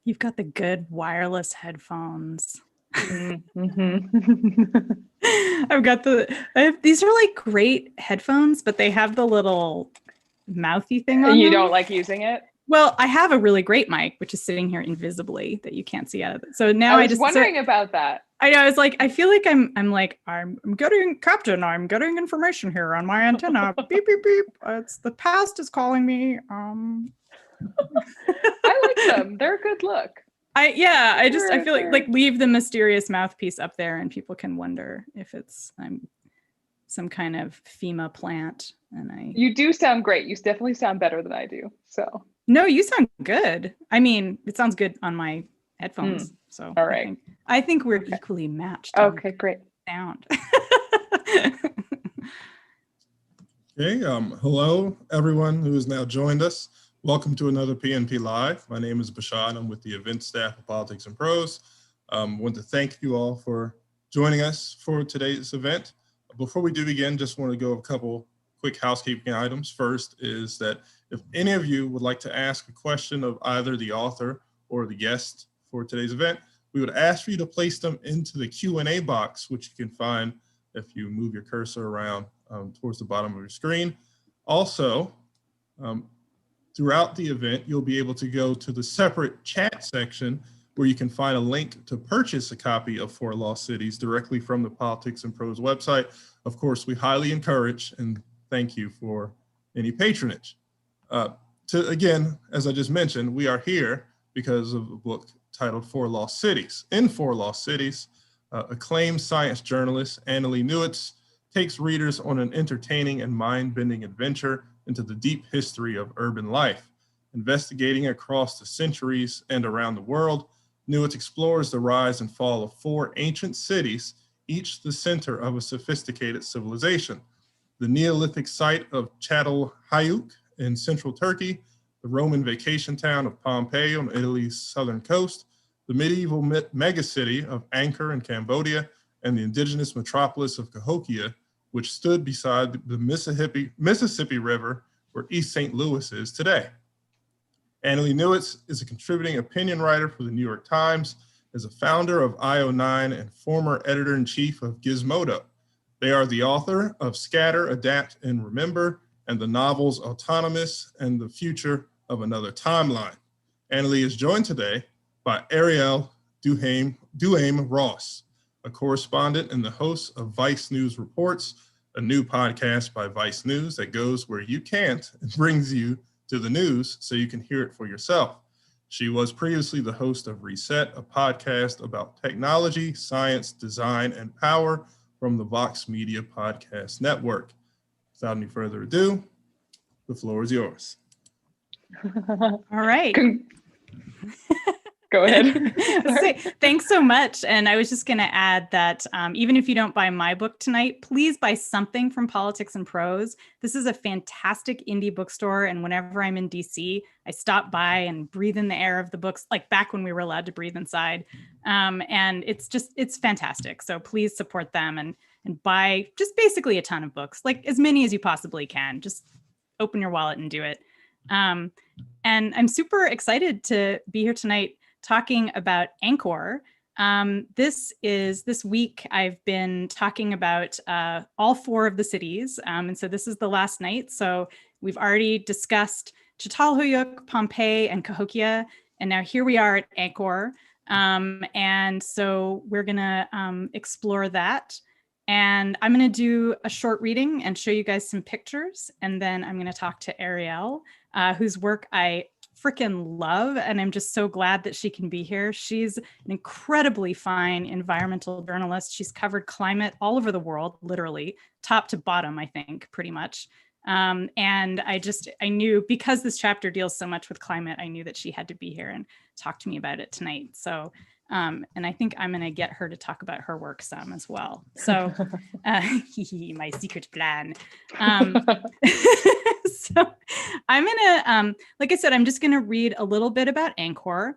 You've got the good wireless headphones. Mm-hmm. These are like great headphones, but they have the little mouthy thing on You them. don't like using it? Well, I have a really great mic, which is sitting here invisibly that you can't see out of it. So now I was wondering about that. I know. It's like I feel like I'm getting Captain. I'm getting information here on my antenna. Beep beep beep. It's the past is calling me. I like them. They're a good look. I feel like leave the mysterious mouthpiece up there, and people can wonder if it's some kind of FEMA plant. And you do sound great. You definitely sound better than I do. So no, you sound good. I mean, it sounds good on my headphones. So all right. I think we're equally matched. Okay, great. Sound. Okay, hello everyone who has now joined us. Welcome to another PNP Live. My name is Bashad. I'm with the event staff of Politics and Prose. I want to thank you all for joining us for today's event. Before we do begin, just want to go over a couple quick housekeeping items. First is that if any of you would like to ask a question of either the author or the guest for today's event, we would ask for you to place them into the Q&A box, which you can find if you move your cursor around towards the bottom of your screen. Also, throughout the event, you'll be able to go to the separate chat section where you can find a link to purchase a copy of Four Lost Cities directly from the Politics and Prose website. Of course, we highly encourage and thank you for any patronage. Again, as I just mentioned, we are here because of a book titled Four Lost Cities. In Four Lost Cities, acclaimed science journalist Annalee Newitz takes readers on an entertaining and mind-bending adventure into the deep history of urban life. Investigating across the centuries and around the world, Newitz explores the rise and fall of four ancient cities, each the center of a sophisticated civilization. The Neolithic site of Çatalhöyük in central Turkey, the Roman vacation town of Pompeii on Italy's southern coast, the medieval megacity of Angkor in Cambodia, and the indigenous metropolis of Cahokia, which stood beside the Mississippi River where East St. Louis is today. Annalee Newitz is a contributing opinion writer for the New York Times, is a founder of IO9 and former editor-in-chief of Gizmodo. They are the author of Scatter, Adapt, and Remember, and the novels Autonomous and The Future of Another Timeline. Annalee is joined today by Ariel Duhaime Ross, a correspondent and the host of Vice News Reports, a new podcast by Vice News that goes where you can't and brings you to the news so you can hear it for yourself. She was previously the host of Reset, a podcast about technology, science, design, and power from the Vox Media Podcast Network. Without any further ado, the floor is yours. All right. Go ahead. Thanks so much. And I was just going to add that even if you don't buy my book tonight, please buy something from Politics and Prose. This is a fantastic indie bookstore. And whenever I'm in DC, I stop by and breathe in the air of the books, like back when we were allowed to breathe inside. And it's fantastic. So please support them and buy just basically a ton of books, like as many as you possibly can. Just open your wallet and do it. And I'm super excited to be here tonight talking about Angkor. This week I've been talking about all four of the cities. And so this is the last night. So we've already discussed Çatalhöyük, Pompeii, and Cahokia. And now here we are at Angkor. And so we're gonna explore that. And I'm gonna do a short reading and show you guys some pictures. And then I'm gonna talk to Ariel, whose work I freaking love, and I'm just so glad that she can be here. She's an incredibly fine environmental journalist. She's covered climate all over the world, literally top to bottom, I think, pretty much. And I knew, because this chapter deals so much with climate, I knew that she had to be here and talk to me about it tonight. So, and I think I'm going to get her to talk about her work some as well. So, my secret plan. So I'm gonna, like I said, I'm just gonna read a little bit about Angkor.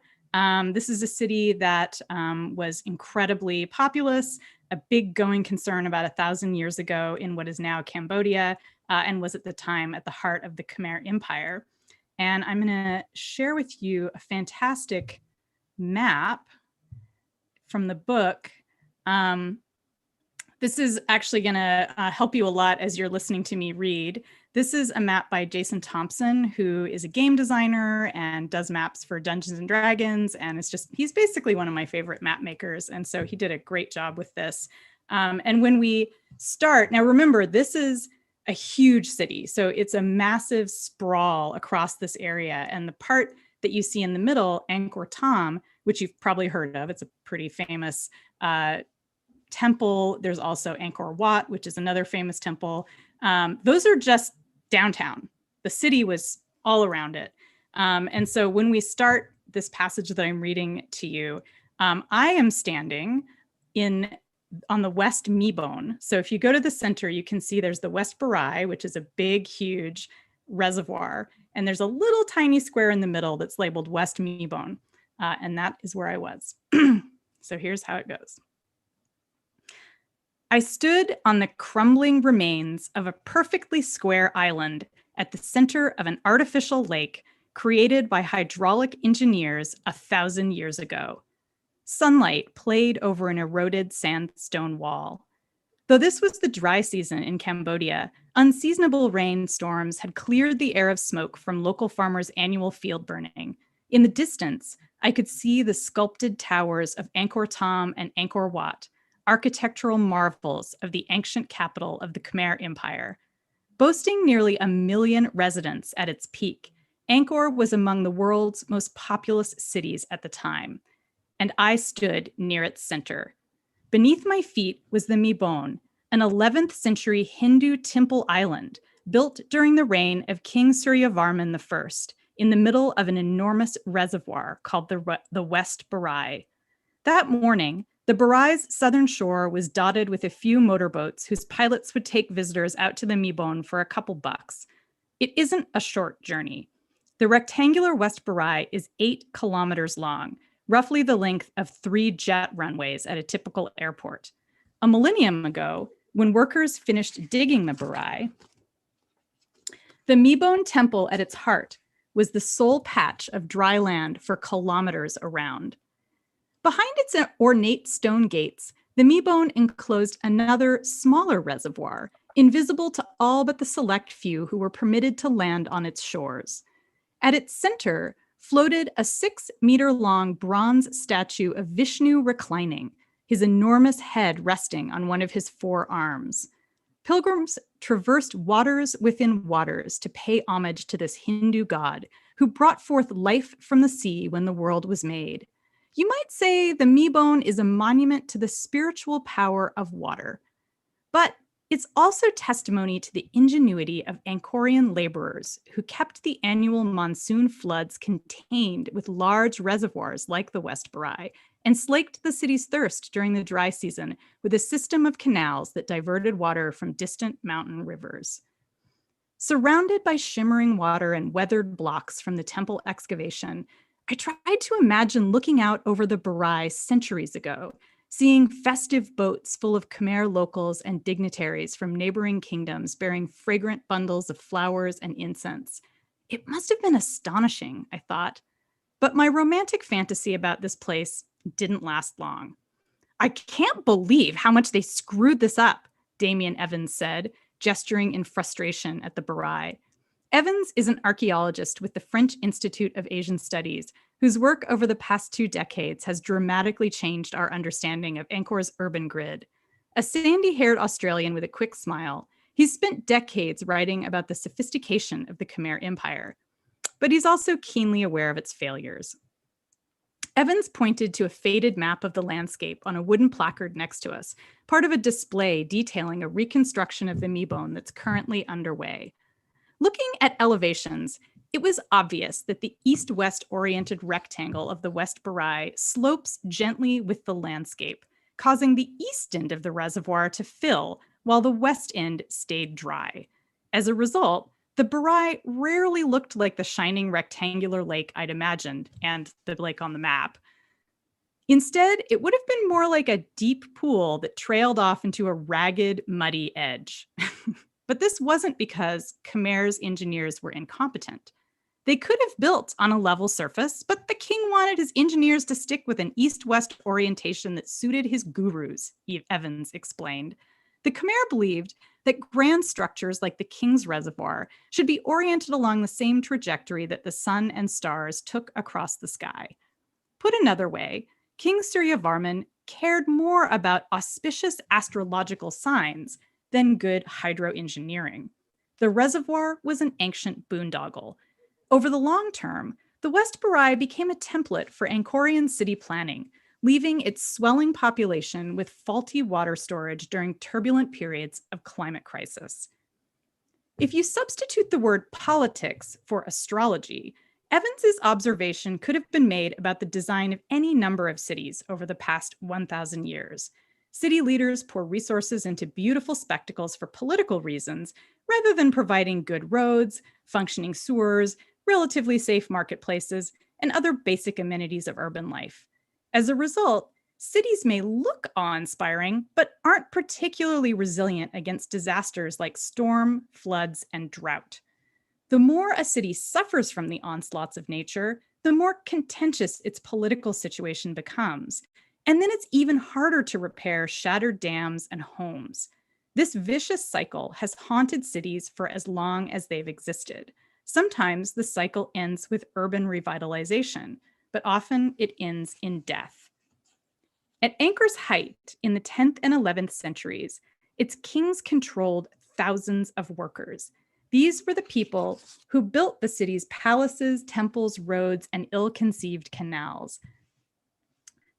This is a city that was incredibly populous, a big going concern about 1,000 years ago in what is now Cambodia, and was at the time at the heart of the Khmer Empire. And I'm gonna share with you a fantastic map from the book. This is actually going to help you a lot as you're listening to me read. This is a map by Jason Thompson, who is a game designer and does maps for Dungeons and Dragons. And he's basically one of my favorite map makers. And so he did a great job with this. And when we start, now remember, this is a huge city. So it's a massive sprawl across this area. And the part that you see in the middle, Angkor Thom, which you've probably heard of, it's a pretty famous temple. There's also Angkor Wat, which is another famous temple. Those are just downtown. The city was all around it. And so when we start this passage that I'm reading to you, I am standing on the West Meebone. So if you go to the center, you can see there's the West Barai, which is a big, huge reservoir. And there's a little tiny square in the middle that's labeled West Meebone. And that is where I was. So here's how it goes. I stood on the crumbling remains of a perfectly square island at the center of an artificial lake created by hydraulic engineers 1,000 years ago. Sunlight played over an eroded sandstone wall. Though this was the dry season in Cambodia, unseasonable rainstorms had cleared the air of smoke from local farmers' annual field burning. In the distance, I could see the sculpted towers of Angkor Thom and Angkor Wat, architectural marvels of the ancient capital of the Khmer Empire. Boasting nearly 1 million residents at its peak, Angkor was among the world's most populous cities at the time, and I stood near its center. Beneath my feet was the Meebone, an 11th century Hindu temple island built during the reign of King Suryavarman I in the middle of an enormous reservoir called the West Barai. That morning, the Barai's southern shore was dotted with a few motorboats whose pilots would take visitors out to the Meebone for a couple bucks. It isn't a short journey. The rectangular West Barai is 8 kilometers long, roughly the length of 3 jet runways at a typical airport. A millennium ago, when workers finished digging the Barai, the Meebone temple at its heart was the sole patch of dry land for kilometers around. Behind its ornate stone gates, the Meebone enclosed another smaller reservoir, invisible to all but the select few who were permitted to land on its shores. At its center floated a 6-meter-long bronze statue of Vishnu reclining, his enormous head resting on one of his 4 arms. Pilgrims traversed waters within waters to pay homage to this Hindu god who brought forth life from the sea when the world was made. You might say the Meebone is a monument to the spiritual power of water, but it's also testimony to the ingenuity of Angkorian laborers who kept the annual monsoon floods contained with large reservoirs like the West Barai and slaked the city's thirst during the dry season with a system of canals that diverted water from distant mountain rivers. Surrounded by shimmering water and weathered blocks from the temple excavation, I tried to imagine looking out over the Barai centuries ago, seeing festive boats full of Khmer locals and dignitaries from neighboring kingdoms bearing fragrant bundles of flowers and incense. It must have been astonishing, I thought. But my romantic fantasy about this place didn't last long. I can't believe how much they screwed this up, Damien Evans said, gesturing in frustration at the Barai. Evans is an archaeologist with the French Institute of Asian Studies, whose work over the past 2 decades has dramatically changed our understanding of Angkor's urban grid. A sandy-haired Australian with a quick smile, he's spent decades writing about the sophistication of the Khmer Empire, but he's also keenly aware of its failures. Evans pointed to a faded map of the landscape on a wooden placard next to us, part of a display detailing a reconstruction of the Meebone that's currently underway. Looking at elevations, it was obvious that the east-west oriented rectangle of the West Barai slopes gently with the landscape, causing the east end of the reservoir to fill while the west end stayed dry. As a result, the Barai rarely looked like the shining rectangular lake I'd imagined, and the lake on the map. Instead, it would have been more like a deep pool that trailed off into a ragged, muddy edge. But this wasn't because Khmer's engineers were incompetent. They could have built on a level surface, but the king wanted his engineers to stick with an east-west orientation that suited his gurus, Evans explained. The Khmer believed that grand structures like the King's Reservoir should be oriented along the same trajectory that the sun and stars took across the sky. Put another way, King Suryavarman cared more about auspicious astrological signs than good hydroengineering. The reservoir was an ancient boondoggle. Over the long term, the West Barai became a template for Angkorian city planning, leaving its swelling population with faulty water storage during turbulent periods of climate crisis. If you substitute the word politics for astrology, Evans's observation could have been made about the design of any number of cities over the past 1,000 years. City leaders pour resources into beautiful spectacles for political reasons, rather than providing good roads, functioning sewers, relatively safe marketplaces, and other basic amenities of urban life. As a result, cities may look awe-inspiring, but aren't particularly resilient against disasters like storm, floods, and drought. The more a city suffers from the onslaughts of nature, the more contentious its political situation becomes. And then it's even harder to repair shattered dams and homes. This vicious cycle has haunted cities for as long as they've existed. Sometimes the cycle ends with urban revitalization, but often it ends in death. At Angkor's height in the 10th and 11th centuries, its kings controlled thousands of workers. These were the people who built the city's palaces, temples, roads, and ill-conceived canals.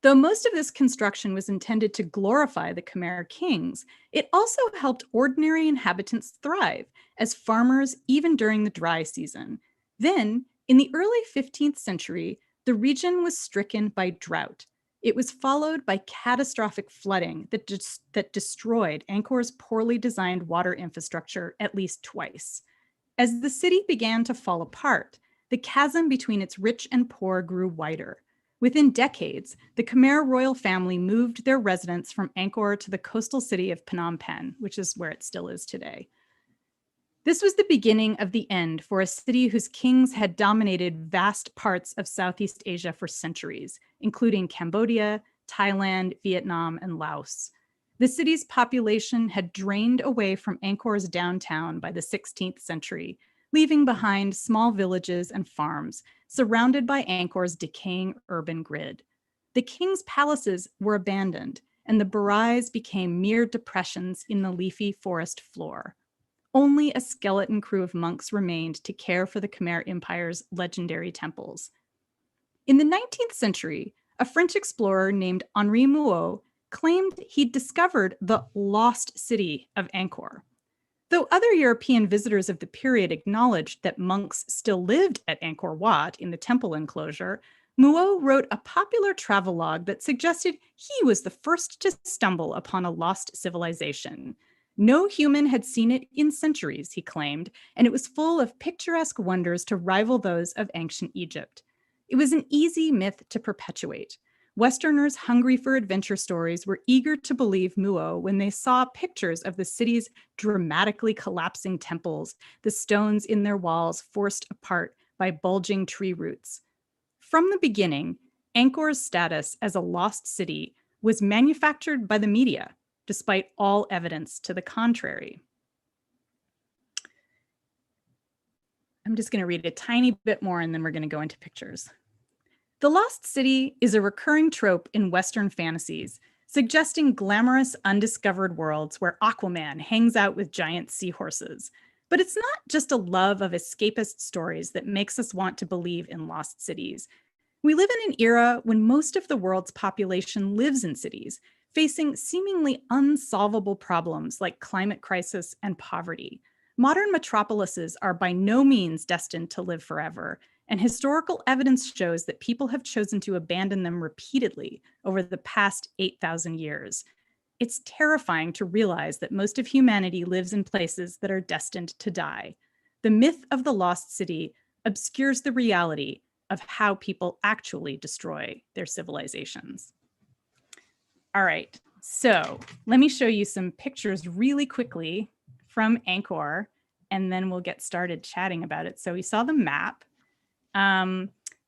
Though most of this construction was intended to glorify the Khmer kings, it also helped ordinary inhabitants thrive as farmers even during the dry season. Then, in the early 15th century, the region was stricken by drought. It was followed by catastrophic flooding that destroyed Angkor's poorly designed water infrastructure at least twice. As the city began to fall apart, the chasm between its rich and poor grew wider. Within decades, the Khmer royal family moved their residence from Angkor to the coastal city of Phnom Penh, which is where it still is today. This was the beginning of the end for a city whose kings had dominated vast parts of Southeast Asia for centuries, including Cambodia, Thailand, Vietnam, and Laos. The city's population had drained away from Angkor's downtown by the 16th century, leaving behind small villages and farms surrounded by Angkor's decaying urban grid. The king's palaces were abandoned, and the barais became mere depressions in the leafy forest floor. Only a skeleton crew of monks remained to care for the Khmer Empire's legendary temples. In the 19th century, a French explorer named Henri Mouot claimed he'd discovered the lost city of Angkor. Though other European visitors of the period acknowledged that monks still lived at Angkor Wat in the temple enclosure, Mouot wrote a popular travelogue that suggested he was the first to stumble upon a lost civilization. No human had seen it in centuries, he claimed, and it was full of picturesque wonders to rival those of ancient Egypt. It was an easy myth to perpetuate. Westerners hungry for adventure stories were eager to believe Mouot when they saw pictures of the city's dramatically collapsing temples, the stones in their walls forced apart by bulging tree roots. From the beginning, Angkor's status as a lost city was manufactured by the media, despite all evidence to the contrary. I'm just going to read a tiny bit more and then we're going to go into pictures. The lost city is a recurring trope in Western fantasies, suggesting glamorous, undiscovered worlds where Aquaman hangs out with giant seahorses. But it's not just a love of escapist stories that makes us want to believe in lost cities. We live in an era when most of the world's population lives in cities, facing seemingly unsolvable problems like climate crisis and poverty. Modern metropolises are by no means destined to live forever, and historical evidence shows that people have chosen to abandon them repeatedly over the past 8,000 years. It's terrifying to realize that most of humanity lives in places that are destined to die. The myth of the lost city obscures the reality of how people actually destroy their civilizations. All right, so let me show you some pictures really quickly from Angkor, and then we'll get started chatting about it. So we saw the map.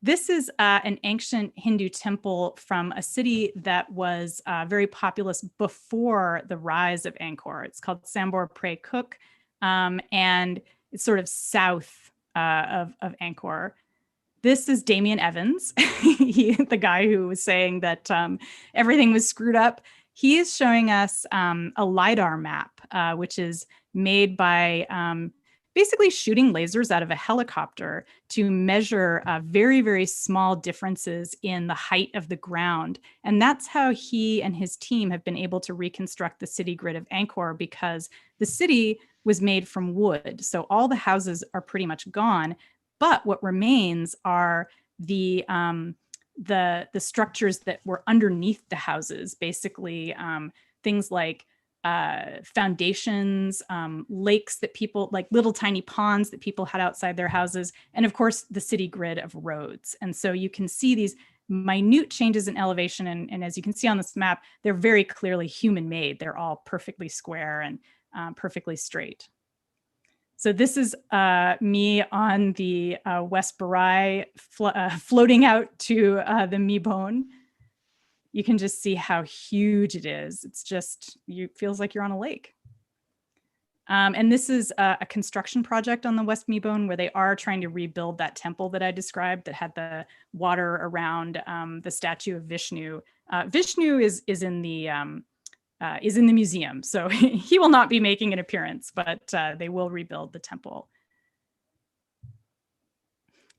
This is an ancient Hindu temple from a city that was very populous before the rise of Angkor. It's called Sambor Pre Cook, and it's sort of south of Angkor. This is Damian Evans, the guy who was saying that everything was screwed up. He is showing us a LiDAR map, which is made by basically shooting lasers out of a helicopter to measure very, very small differences in the height of the ground. And that's how he and his team have been able to reconstruct the city grid of Angkor, because the city was made from wood. So all the houses are pretty much gone, but what remains are the structures that were underneath the houses, basically things like foundations, lakes that people, like little tiny ponds that people had outside their houses, and of course the city grid of roads. And so you can see these minute changes in elevation, and as you can see on this map, they're very clearly human made. They're all perfectly square and perfectly straight. So this is me on the West Barai floating out to the Mibon. You can just see how huge it is. It's just, feels like you're on a lake. And this is a construction project on the West Mibon where they are trying to rebuild that temple that I described that had the water around the statue of Vishnu. Vishnu is in the museum, so he will not be making an appearance, but they will rebuild the temple.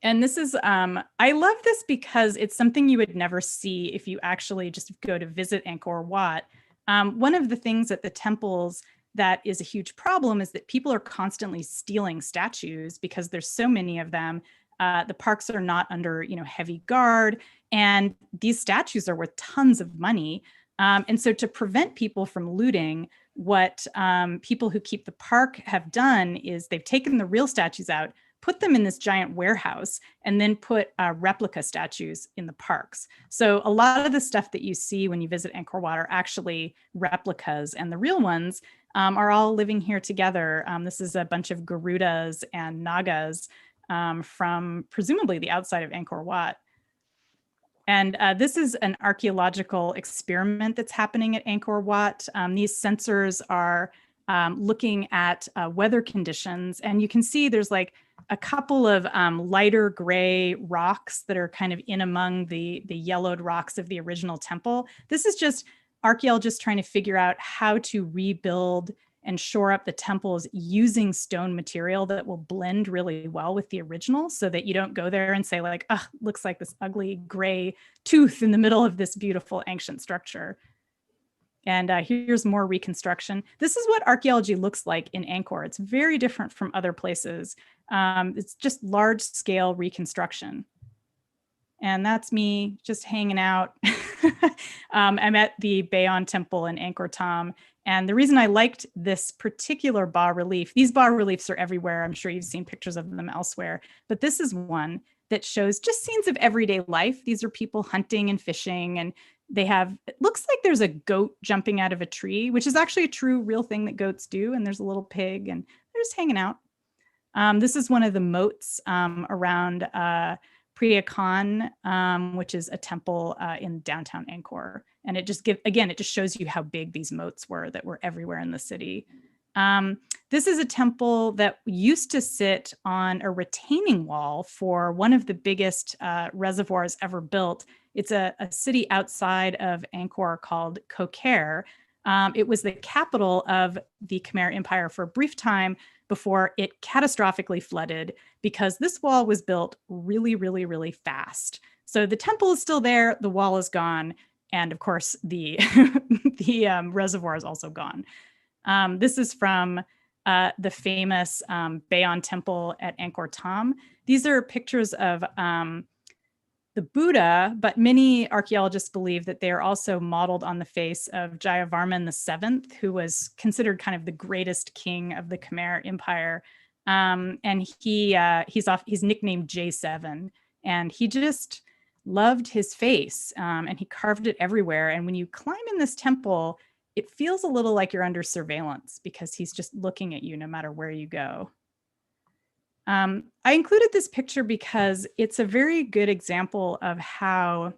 And this is, I love this because it's something you would never see if you actually just go to visit Angkor Wat. One of the things at the temples that is a huge problem is that people are constantly stealing statues because there's so many of them. The parks are not under, heavy guard, and these statues are worth tons of money. And so to prevent people from looting, what people who keep the park have done is they've taken the real statues out, put them in this giant warehouse, and then put replica statues in the parks. So a lot of the stuff that you see when you visit Angkor Wat are actually replicas, and the real ones are all living here together. This is a bunch of Garudas and Nagas from presumably the outside of Angkor Wat. And this is an archaeological experiment that's happening at Angkor Wat. These sensors are looking at weather conditions, and you can see there's like a couple of lighter gray rocks that are kind of in among the yellowed rocks of the original temple. This is just archaeologists trying to figure out how to rebuild and shore up the temples using stone material that will blend really well with the original, so that you don't go there and say like, oh, looks like this ugly gray tooth in the middle of this beautiful ancient structure. And here's more reconstruction. This is what archaeology looks like in Angkor. It's very different from other places. It's just large scale reconstruction. And that's me just hanging out. I'm at the Bayon Temple in Angkor Thom. And the reason I liked this particular bas-relief, these bas-reliefs are everywhere. I'm sure you've seen pictures of them elsewhere, but this is one that shows just scenes of everyday life. These are people hunting and fishing, and they have, it looks like there's a goat jumping out of a tree, which is actually a true real thing that goats do. And there's a little pig, and they're just hanging out. This is one of the moats around Priyavir, which is a temple in downtown Angkor. And it just it just shows you how big these moats were that were everywhere in the city. This is a temple that used to sit on a retaining wall for one of the biggest reservoirs ever built. It's a city outside of Angkor called Kokher. It was the capital of the Khmer Empire for a brief time before it catastrophically flooded, because this wall was built really, really, really fast. So the temple is still there, the wall is gone, and of course the reservoir is also gone. This is from the famous Bayon Temple at Angkor Thom. These are pictures of the Buddha, but many archaeologists believe that they are also modeled on the face of Jayavarman VII, who was considered kind of the greatest king of the Khmer Empire. And he's nicknamed J7, and he just loved his face, and he carved it everywhere. And when you climb in this temple, it feels a little like you're under surveillance because he's just looking at you no matter where you go. I included this picture because it's a very good example of how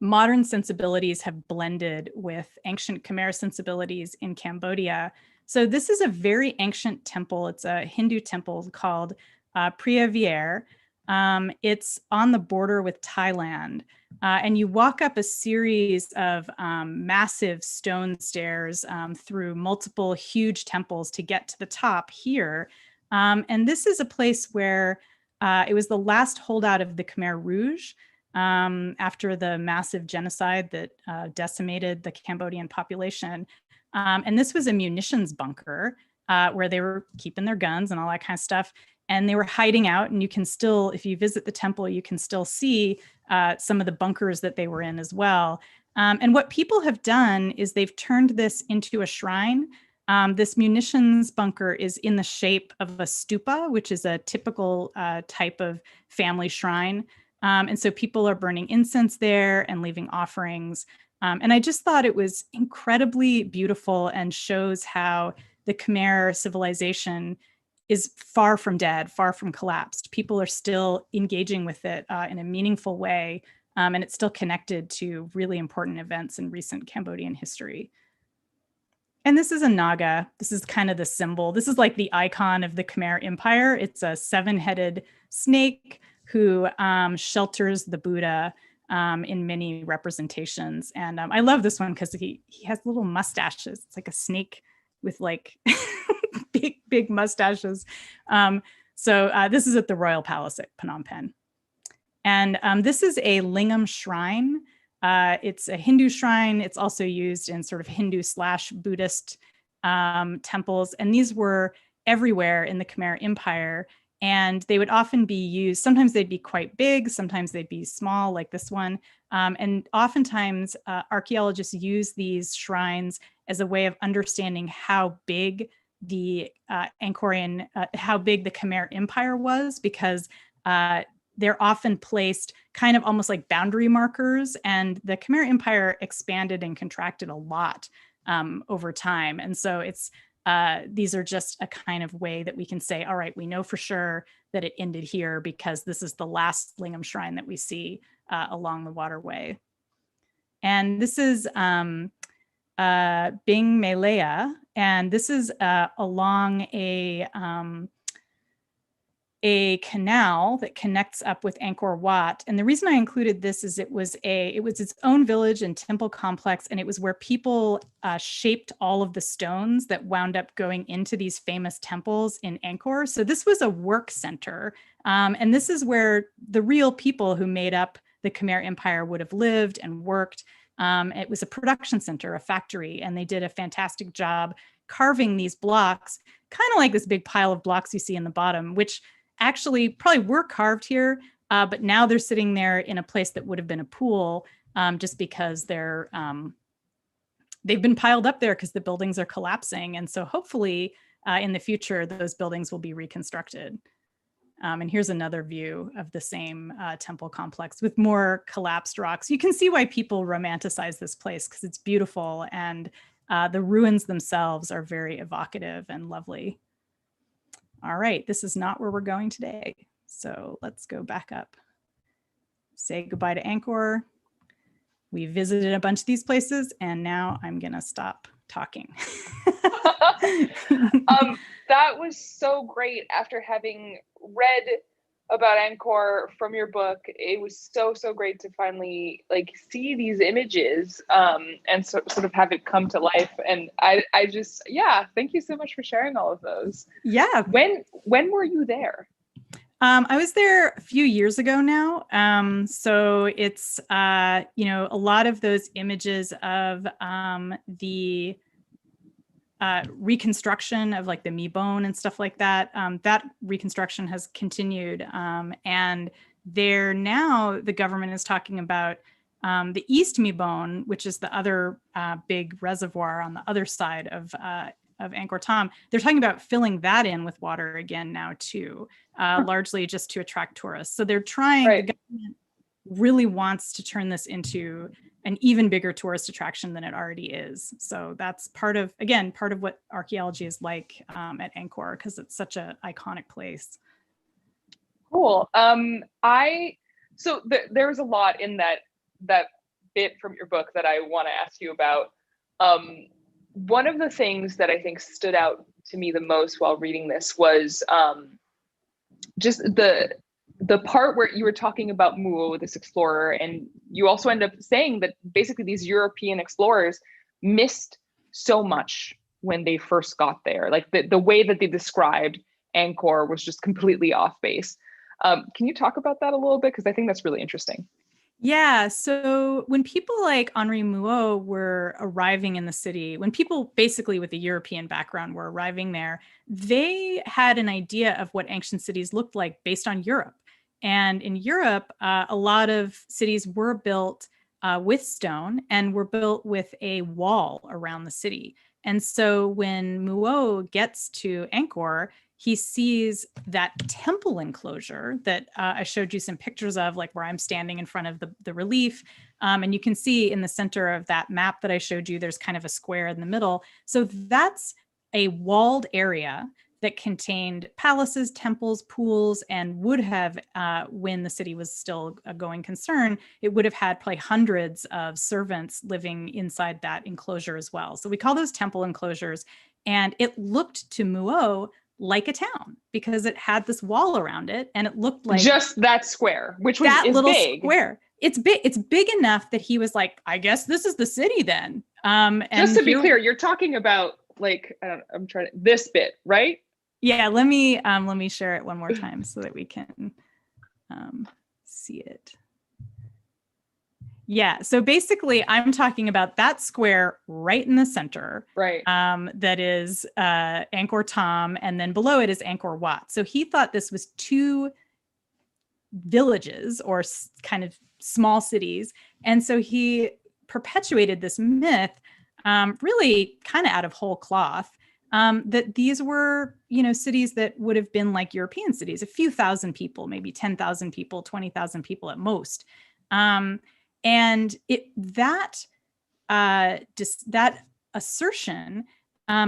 modern sensibilities have blended with ancient Khmer sensibilities in Cambodia. So this is a very ancient temple. It's a Hindu temple called Priyavir. It's on the border with Thailand. And you walk up a series of massive stone stairs through multiple huge temples to get to the top here. And this is a place where it was the last holdout of the Khmer Rouge after the massive genocide that decimated the Cambodian population. And this was a munitions bunker where they were keeping their guns and all that kind of stuff. And they were hiding out. And you can still, if you visit the temple, you can still see some of the bunkers that they were in as well. And what people have done is they've turned this into a shrine. This munitions bunker is in the shape of a stupa, which is a typical type of family shrine. And so people are burning incense there and leaving offerings. And I just thought it was incredibly beautiful and shows how the Khmer civilization is far from dead, far from collapsed. People are still engaging with it in a meaningful way. And it's still connected to really important events in recent Cambodian history. And this is a Naga. This is kind of the symbol. This is like the icon of the Khmer Empire. It's a 7-headed snake who shelters the Buddha in many representations. And I love this one because he has little mustaches. It's like a snake with like big mustaches. So this is at the Royal Palace at Phnom Penh. And this is a Lingam Shrine. It's a Hindu shrine. It's also used in sort of Hindu/Buddhist temples. And these were everywhere in the Khmer Empire. And they would often be used, sometimes they'd be quite big, sometimes they'd be small like this one. And oftentimes archaeologists use these shrines as a way of understanding how big the Angkorian, how big the Khmer Empire was, because they're often placed kind of almost like boundary markers. And the Khmer Empire expanded and contracted a lot over time. And so it's, these are just a kind of way that we can say, all right, we know for sure that it ended here because this is the last Lingam Shrine that we see along the waterway. And this is Bing Malaya, and this is along a canal that connects up with Angkor Wat. And the reason I included this is it was its own village and temple complex, and it was where people shaped all of the stones that wound up going into these famous temples in Angkor. So this was a work center. And this is where the real people who made up the Khmer Empire would have lived and worked. It was a production center, a factory, and they did a fantastic job carving these blocks, kind of like this big pile of blocks you see in the bottom, which actually probably were carved here, but now they're sitting there in a place that would have been a pool just because they've been piled up there because the buildings are collapsing. And so hopefully in the future, those buildings will be reconstructed. And here's another view of the same temple complex with more collapsed rocks. You can see why people romanticize this place because it's beautiful, and the ruins themselves are very evocative and lovely. All right, this is not where we're going today. So let's go back up. Say goodbye to Angkor. We visited a bunch of these places, and now I'm gonna stop talking. That was so great. After having read about Angkor from your book, it was so great to finally like see these images and sort of have it come to life. And I just, yeah, thank you so much for sharing all of those. Yeah. When were you there? I was there a few years ago now. So it's, you know, a lot of those images of the reconstruction of like the Mibon and stuff like that, that reconstruction has continued. And there now the government is talking about the East Mibon, which is the other big reservoir on the other side of Angkor Thom. They're talking about filling that in with water again now too, largely just to attract tourists. So they're trying, the government really wants to turn this into an even bigger tourist attraction than it already is. So that's part of what archaeology is like at Angkor, because it's such an iconic place. Cool. There's a lot in that bit from your book that I want to ask you about. One of the things that I think stood out to me the most while reading this was just the part where you were talking about Muo, this explorer, and you also end up saying that basically these European explorers missed so much when they first got there. Like the way that they described Angkor was just completely off base. Can you talk about that a little bit? Because I think that's really interesting. Yeah, so when people like Henri Muot were arriving in the city, when people basically with a European background were arriving there, they had an idea of what ancient cities looked like based on Europe. And in Europe, a lot of cities were built with stone and were built with a wall around the city. And so when Muot gets to Angkor, he sees that temple enclosure that I showed you some pictures of, like where I'm standing in front of the relief. And you can see in the center of that map that I showed you, there's kind of a square in the middle. So that's a walled area that contained palaces, temples, pools, and would have, when the city was still a going concern, it would have had probably hundreds of servants living inside that enclosure as well. So we call those temple enclosures. And it looked to Muot like a town because it had this wall around it, and it looked like just that square, which was that little big. Square. It's big. It's big enough that he was like, I guess this is the city then. And just to be clear, you're talking about like this bit, right? Yeah. Let me share it one more time so that we can see it. Yeah, so basically I'm talking about that square right in the center, right? That is Angkor Thom, and then below it is Angkor Wat. So he thought this was two villages or kind of small cities. And so he perpetuated this myth, really kind of out of whole cloth, that these were, cities that would have been like European cities, a few thousand people, maybe 10,000 people, 20,000 people at most. And that assertion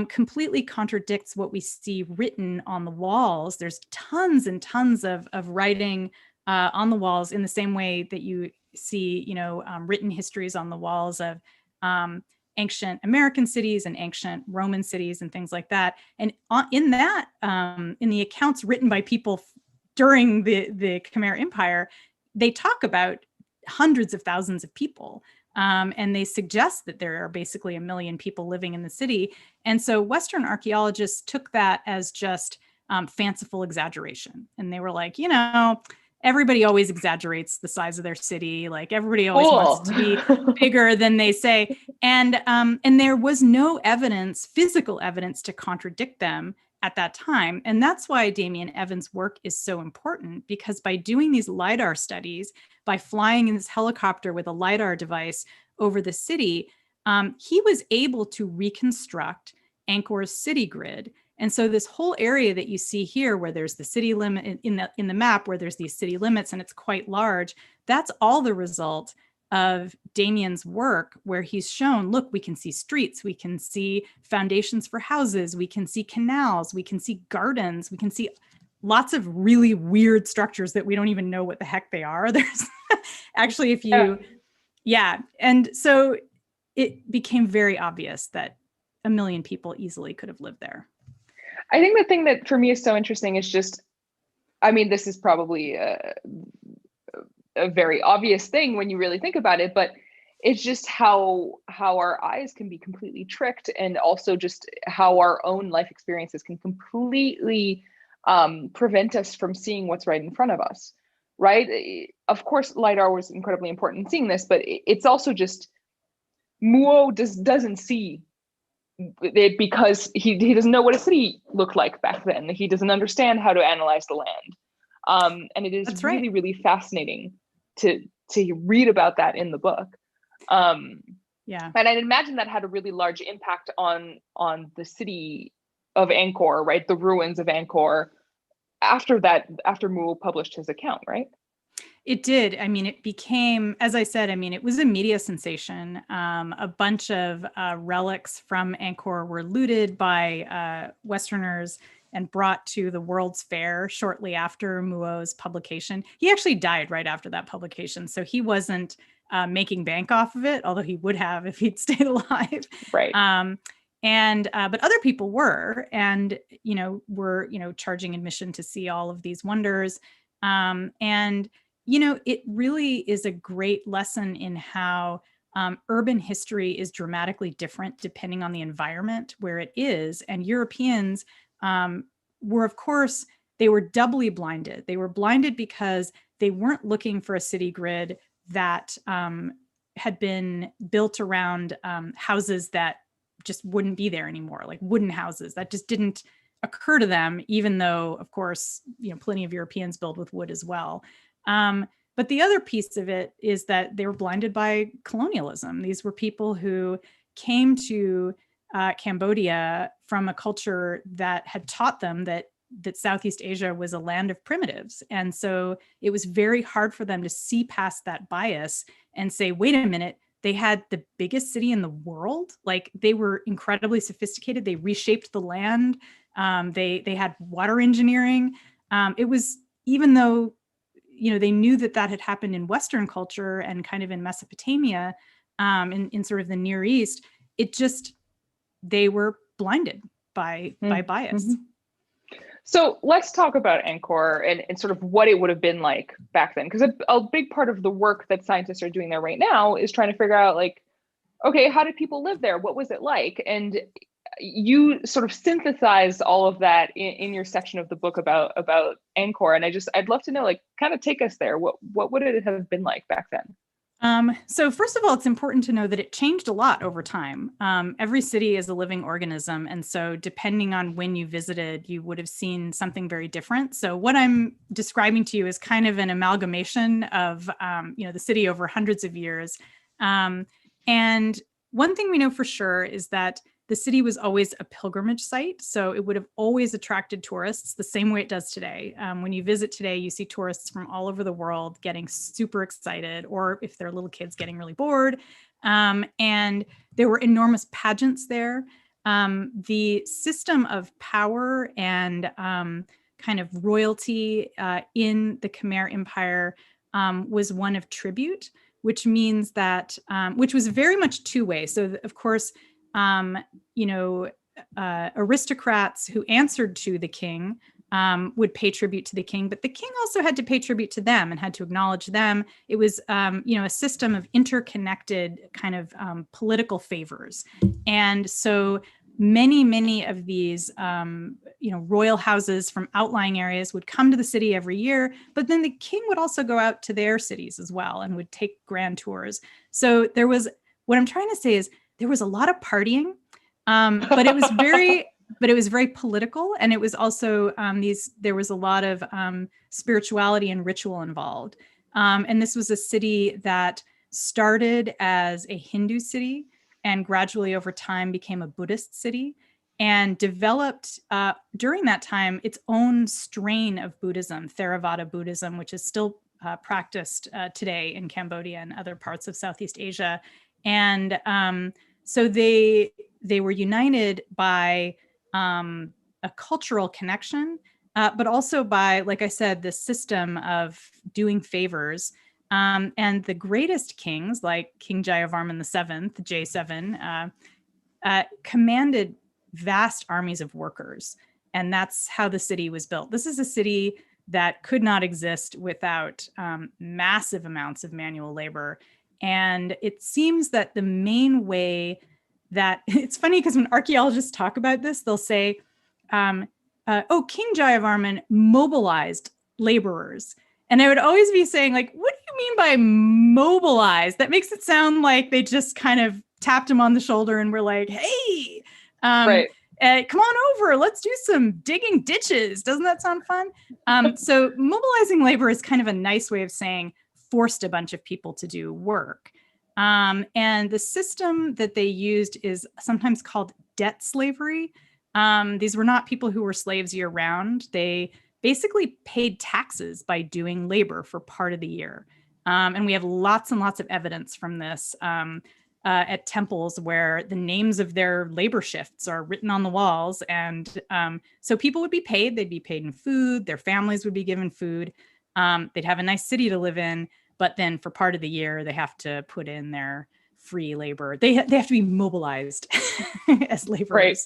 completely contradicts what we see written on the walls. There's tons and tons of writing on the walls in the same way that you see, written histories on the walls of ancient American cities and ancient Roman cities and things like that. And in the accounts written by people during the Khmer Empire, they talk about hundreds of thousands of people. And they suggest that there are basically 1 million people living in the city. And so Western archaeologists took that as just fanciful exaggeration. And they were like, everybody always exaggerates the size of their city. Like everybody always wants it to be bigger than they say. And there was no evidence, physical evidence, to contradict them at that time. And that's why Damien Evans' work is so important, because by doing these LiDAR studies, by flying in this helicopter with a LiDAR device over the city, he was able to reconstruct Angkor's city grid. And so this whole area that you see here, where there's the city limit in the map, where there's these city limits and it's quite large, that's all the result of Damien's work, where he's shown, look, we can see streets, we can see foundations for houses, we can see canals, we can see gardens, we can see lots of really weird structures that we don't even know what the heck they are. There's actually, if you, yeah. And so it became very obvious that 1 million people easily could have lived there. I think the thing that for me is so interesting is just, this is probably a very obvious thing when you really think about it, but it's just how our eyes can be completely tricked, and also just how our own life experiences can completely prevent us from seeing what's right in front of us, right? Of course, LiDAR was incredibly important in seeing this, but it's also just Muo doesn't see it because he doesn't know what a city looked like back then. He doesn't understand how to analyze the land. And it is That's really, right. really fascinating to read about that in the book. Yeah. And I'd imagine that had a really large impact on the city of Angkor, right? The ruins of Angkor after Muo published his account, right? It did. I mean, it became, as I said, I mean, it was a media sensation. A bunch of relics from Angkor were looted by Westerners and brought to the World's Fair shortly after Muo's publication. He actually died right after that publication, so he wasn't making bank off of it, although he would have if he'd stayed alive. Right. But other people were, and were charging admission to see all of these wonders. It really is a great lesson in how urban history is dramatically different depending on the environment where it is. And Europeans were, of course, they were doubly blinded. They were blinded because they weren't looking for a city grid that had been built around houses that just wouldn't be there anymore, like wooden houses. That just didn't occur to them, even though, of course, plenty of Europeans build with wood as well. But the other piece of it is that they were blinded by colonialism. These were people who came to Cambodia from a culture that had taught them that Southeast Asia was a land of primitives. And so it was very hard for them to see past that bias and say, wait a minute, they had the biggest city in the world. Like, they were incredibly sophisticated. They reshaped the land. They had water engineering. It was, even though they knew that had happened in Western culture and kind of in Mesopotamia, in sort of the Near East, they were blinded by bias. Mm-hmm. So let's talk about Angkor and sort of what it would have been like back then. Because a big part of the work that scientists are doing there right now is trying to figure out, like, okay, how did people live there? What was it like? And you sort of synthesized all of that in your section of the book about Angkor. And I'd love to know, like, kind of take us there. What would it have been like back then? So first of all, it's important to know that it changed a lot over time. Every city is a living organism. And so depending on when you visited, you would have seen something very different. So what I'm describing to you is kind of an amalgamation of, the city over hundreds of years. And one thing we know for sure is that the city was always a pilgrimage site. So it would have always attracted tourists the same way it does today. When you visit today, you see tourists from all over the world getting super excited, or if they're little kids, getting really bored. And there were enormous pageants there. The system of power and kind of royalty in the Khmer Empire was one of tribute, which means that, which was very much two-way. So of course, aristocrats who answered to the king would pay tribute to the king, but the king also had to pay tribute to them and had to acknowledge them. It was, a system of interconnected kind of political favors. And so many of these, royal houses from outlying areas would come to the city every year, but then the king would also go out to their cities as well and would take grand tours. So what I'm trying to say is, there was a lot of partying, but it was very political, and it was also there was a lot of spirituality and ritual involved. And this was a city that started as a Hindu city and gradually over time became a Buddhist city, and developed during that time its own strain of Buddhism, Theravada Buddhism, which is still practiced today in Cambodia and other parts of Southeast Asia. And so they were united by a cultural connection, but also by, like I said, the system of doing favors. And the greatest kings, like King Jayavarman VII, J7, commanded vast armies of workers. And that's how the city was built. This is a city that could not exist without massive amounts of manual labor. And it seems that the main way that, it's funny because when archaeologists talk about this, they'll say, King Jayavarman mobilized laborers. And I would always be saying, like, what do you mean by mobilize? That makes it sound like they just kind of tapped him on the shoulder and were like, hey, right. Come on over, let's do some digging ditches. Doesn't that sound fun? So mobilizing labor is kind of a nice way of saying forced a bunch of people to do work. And the system that they used is sometimes called debt slavery. These were not people who were slaves year round. They basically paid taxes by doing labor for part of the year. And we have lots and lots of evidence from this at temples where the names of their labor shifts are written on the walls. And so people would be paid, they'd be paid in food, their families would be given food, they'd have a nice city to live in, but then for part of the year, they have to put in their free labor. They have to be mobilized as laborers. Right.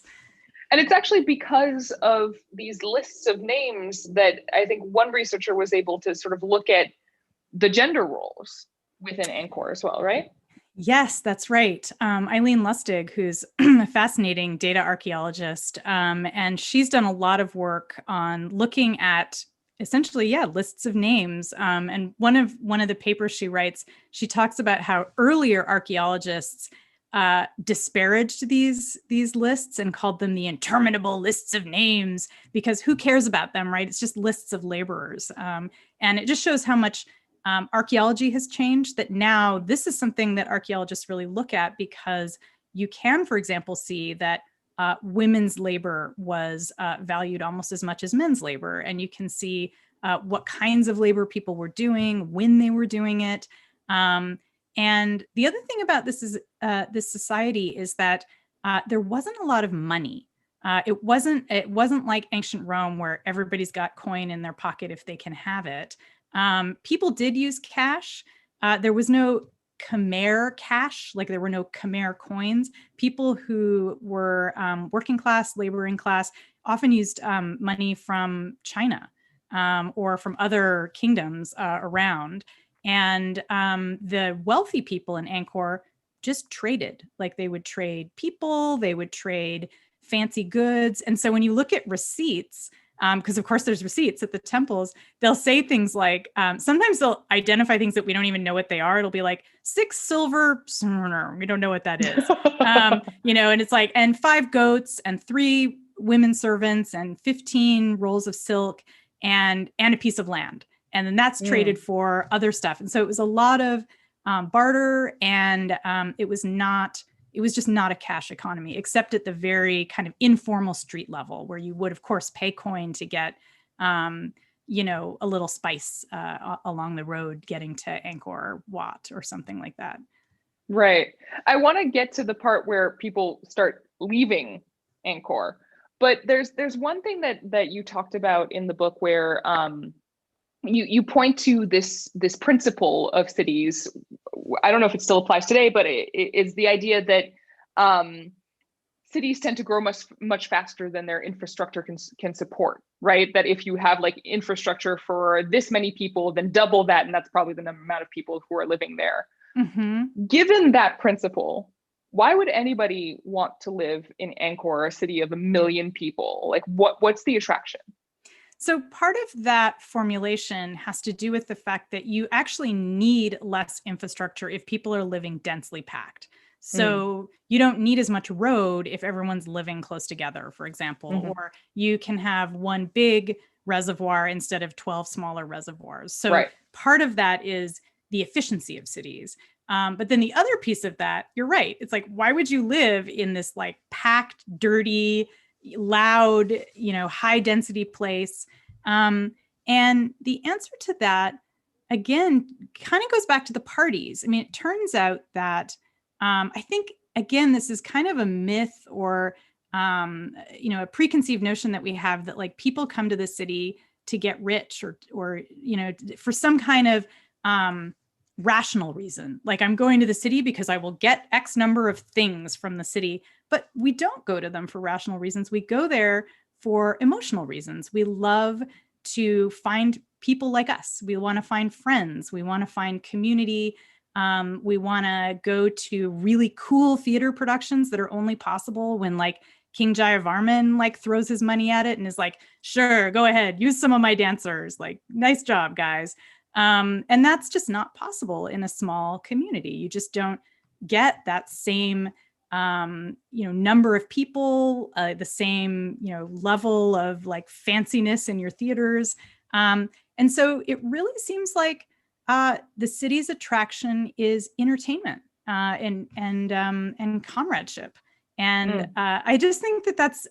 And it's actually because of these lists of names that I think one researcher was able to sort of look at the gender roles within Angkor as well, right? Yes, that's right. Eileen Lustig, who's a fascinating data archaeologist, and she's done a lot of work on looking at essentially, lists of names. And one of the papers she writes, she talks about how earlier archaeologists disparaged these lists and called them the interminable lists of names, because who cares about them, right? It's just lists of laborers. And it just shows how much archaeology has changed, that now this is something that archaeologists really look at, because you can, for example, see that women's labor was valued almost as much as men's labor. And you can see what kinds of labor people were doing, when they were doing it. And the other thing about this is this society is that there wasn't a lot of money. It wasn't like ancient Rome where everybody's got coin in their pocket if they can have it. People did use cash. There was no Khmer cash, like there were no Khmer coins. People who were working class, laboring class, often used money from China or from other kingdoms around. And the wealthy people in Angkor just traded. Like they would trade people, they would trade fancy goods. And so when you look at receipts, because of course there's receipts at the temples, they'll say things like, sometimes they'll identify things that we don't even know what they are. It'll be like 6 silver, we don't know what that is. And it's like, and 5 goats and 3 women servants and 15 rolls of silk and a piece of land. And then that's traded for other stuff. And so it was a lot of barter, and it was just not a cash economy, except at the very kind of informal street level, where you would, of course, pay coin to get, a little spice along the road getting to Angkor or Wat or something like that. Right. I want to get to the part where people start leaving Angkor, but there's one thing that you talked about in the book where you point to this principle of cities. I don't know if it still applies today, but it is the idea that cities tend to grow much faster than their infrastructure can support, right? That if you have like infrastructure for this many people, then double that, and that's probably the amount of people who are living there. Mm-hmm. Given that principle, why would anybody want to live in Angkor, a city of 1 million people? Like, what's the attraction? So part of that formulation has to do with the fact that you actually need less infrastructure if people are living densely packed. So you don't need as much road if everyone's living close together, for example, or you can have one big reservoir instead of 12 smaller reservoirs. So part of that is the efficiency of cities. But then the other piece of that, you're right. It's like, why would you live in this like packed, dirty, loud, high density place? And the answer to that, again, kind of goes back to the parties. I mean, it turns out that I think, again, this is kind of a myth or, a preconceived notion that we have that like people come to the city to get rich or for some kind of rational reason. Like, I'm going to the city because I will get X number of things from the city. But we don't go to them for rational reasons. We go there for emotional reasons. We love to find people like us. We want to find friends. We want to find community. We want to go to really cool theater productions that are only possible when like King Jayavarman like throws his money at it and is like, sure, go ahead, use some of my dancers. Like, nice job, guys. And that's just not possible in a small community. You just don't get that same number of people, the same, level of like fanciness in your theaters. And so it really seems like the city's attraction is entertainment and comradeship. And I just think that's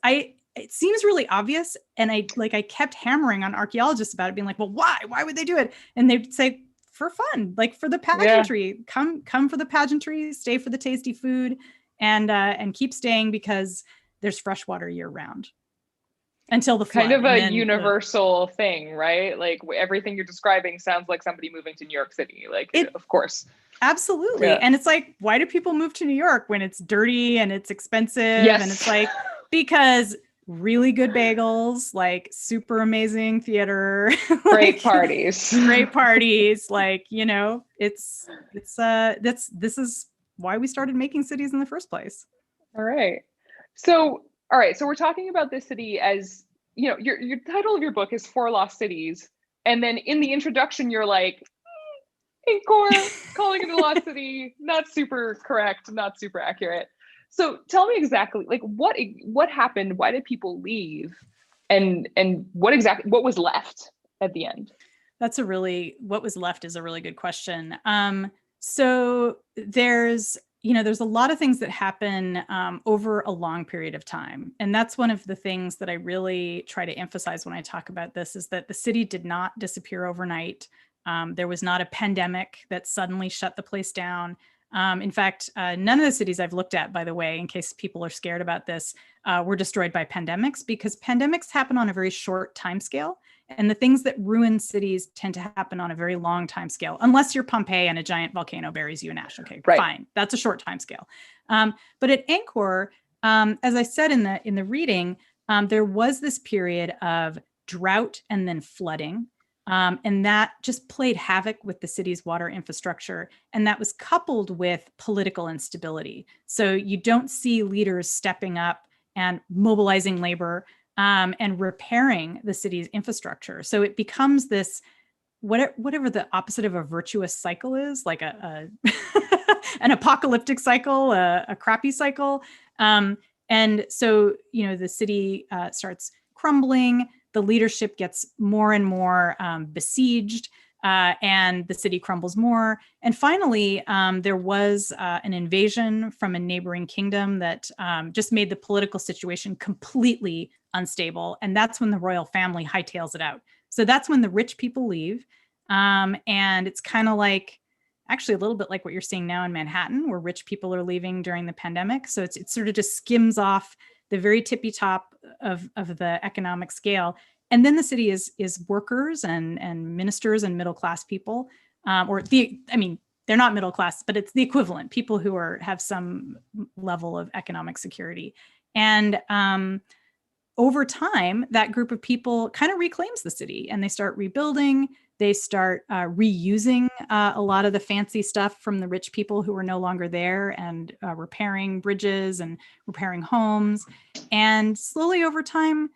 it seems really obvious. And I kept hammering on archaeologists about it, being like, well, why would they do it? And they'd say, for fun, like for the pageantry, come for the pageantry, stay for the tasty food, and keep staying because there's fresh water year round until the flood. Kind of a universal thing, right? Like everything you're describing sounds like somebody moving to New York City. Like, of course. Absolutely. Yeah. And it's like, why do people move to New York when it's dirty and it's expensive? Yes. And it's like, because really good bagels, like super amazing theater, great parties, like, you know, this is why we started making cities in the first place. All right. So we're talking about this city as, you know, your title of your book is 4 Lost Cities. And then in the introduction, you're like, Angkor, calling it a lost city, not super correct, not super accurate. So tell me exactly, like, what happened? Why did people leave? And what was left at the end? What was left is a really good question. So there's a lot of things that happen over a long period of time. And that's one of the things that I really try to emphasize when I talk about this, is that the city did not disappear overnight. There was not a pandemic that suddenly shut the place down. In fact, none of the cities I've looked at, by the way, in case people are scared about this, were destroyed by pandemics, because pandemics happen on a very short time scale. And the things that ruin cities tend to happen on a very long time scale, unless you're Pompeii and a giant volcano buries you in ash. Okay, right. Fine. That's a short time scale. But at Angkor, as I said in the reading, there was this period of drought and then flooding. And that just played havoc with the city's water infrastructure. And that was coupled with political instability. So you don't see leaders stepping up and mobilizing labor and repairing the city's infrastructure. So it becomes this, whatever the opposite of a virtuous cycle is, like an apocalyptic cycle, a crappy cycle. And so, the city starts crumbling. The leadership gets more and more besieged, and the city crumbles more. And finally, there was an invasion from a neighboring kingdom that just made the political situation completely unstable. And that's when the royal family hightails it out. So that's when the rich people leave. And it's kind of like, actually a little bit like what you're seeing now in Manhattan, where rich people are leaving during the pandemic. So it sort of just skims off the very tippy top of the economic scale. And then the city is workers and ministers and middle-class people, they're not middle class, but it's the equivalent, people who have some level of economic security. And over time, that group of people kind of reclaims the city, and they start rebuilding. They start reusing a lot of the fancy stuff from the rich people who were no longer there, and repairing bridges and repairing homes. And slowly over time,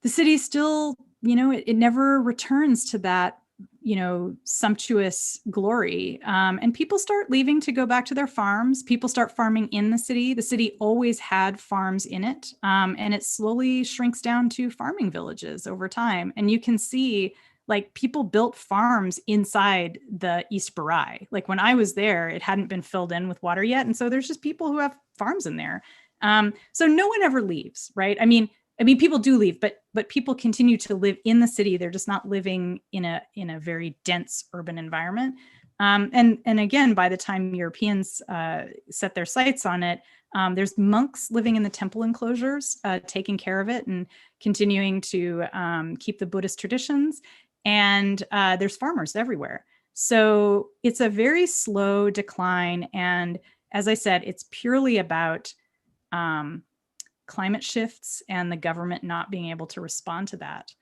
the city still, it never returns to that, sumptuous glory. And people start leaving to go back to their farms. People start farming in the city. The city always had farms in it. And it slowly shrinks down to farming villages over time. And you can see, like, people built farms inside the East Barai. Like, when I was there, it hadn't been filled in with water yet. And so there's just people who have farms in there. So no one ever leaves, right? I mean, people do leave, but people continue to live in the city. They're just not living in a very dense urban environment. And again, by the time Europeans set their sights on it, there's monks living in the temple enclosures, taking care of it and continuing to keep the Buddhist traditions. And there's farmers everywhere. So it's a very slow decline. And as I said, it's purely about climate shifts and the government not being able to respond to that.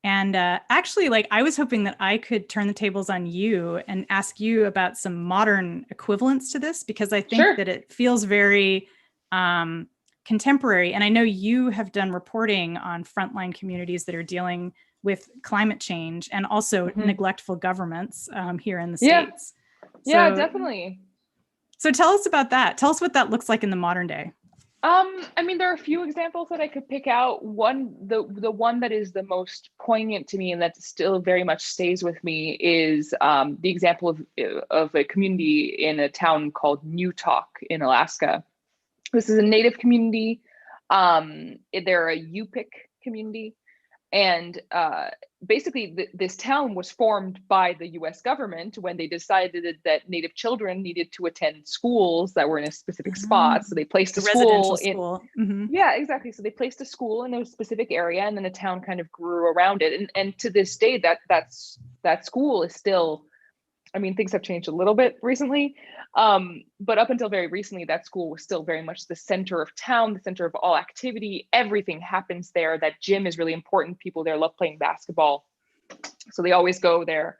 Actually, like, I was hoping that I could turn the tables on you and ask you about some modern equivalents to this, because I think that it feels very contemporary. And I know you have done reporting on frontline communities that are dealing with climate change and also neglectful governments here in the States. Yeah, definitely. So tell us about that. Tell us what that looks like in the modern day. There are a few examples that I could pick out. The one that is the most poignant to me and that still very much stays with me is the example of a community in a town called Newtok in Alaska. This is a native community. They're a Yupik community. And basically, this town was formed by the US government when they decided that Native children needed to attend schools that were in a specific spot. So they placed a residential school. School. Mm-hmm. Yeah, exactly. So they placed a school in a specific area, and then the town kind of grew around it. And to this day, that school is still, I mean, things have changed a little bit recently, but up until very recently, that school was still very much the center of town, the center of all activity. Everything happens there. That gym is really important. People there love playing basketball, so they always go there.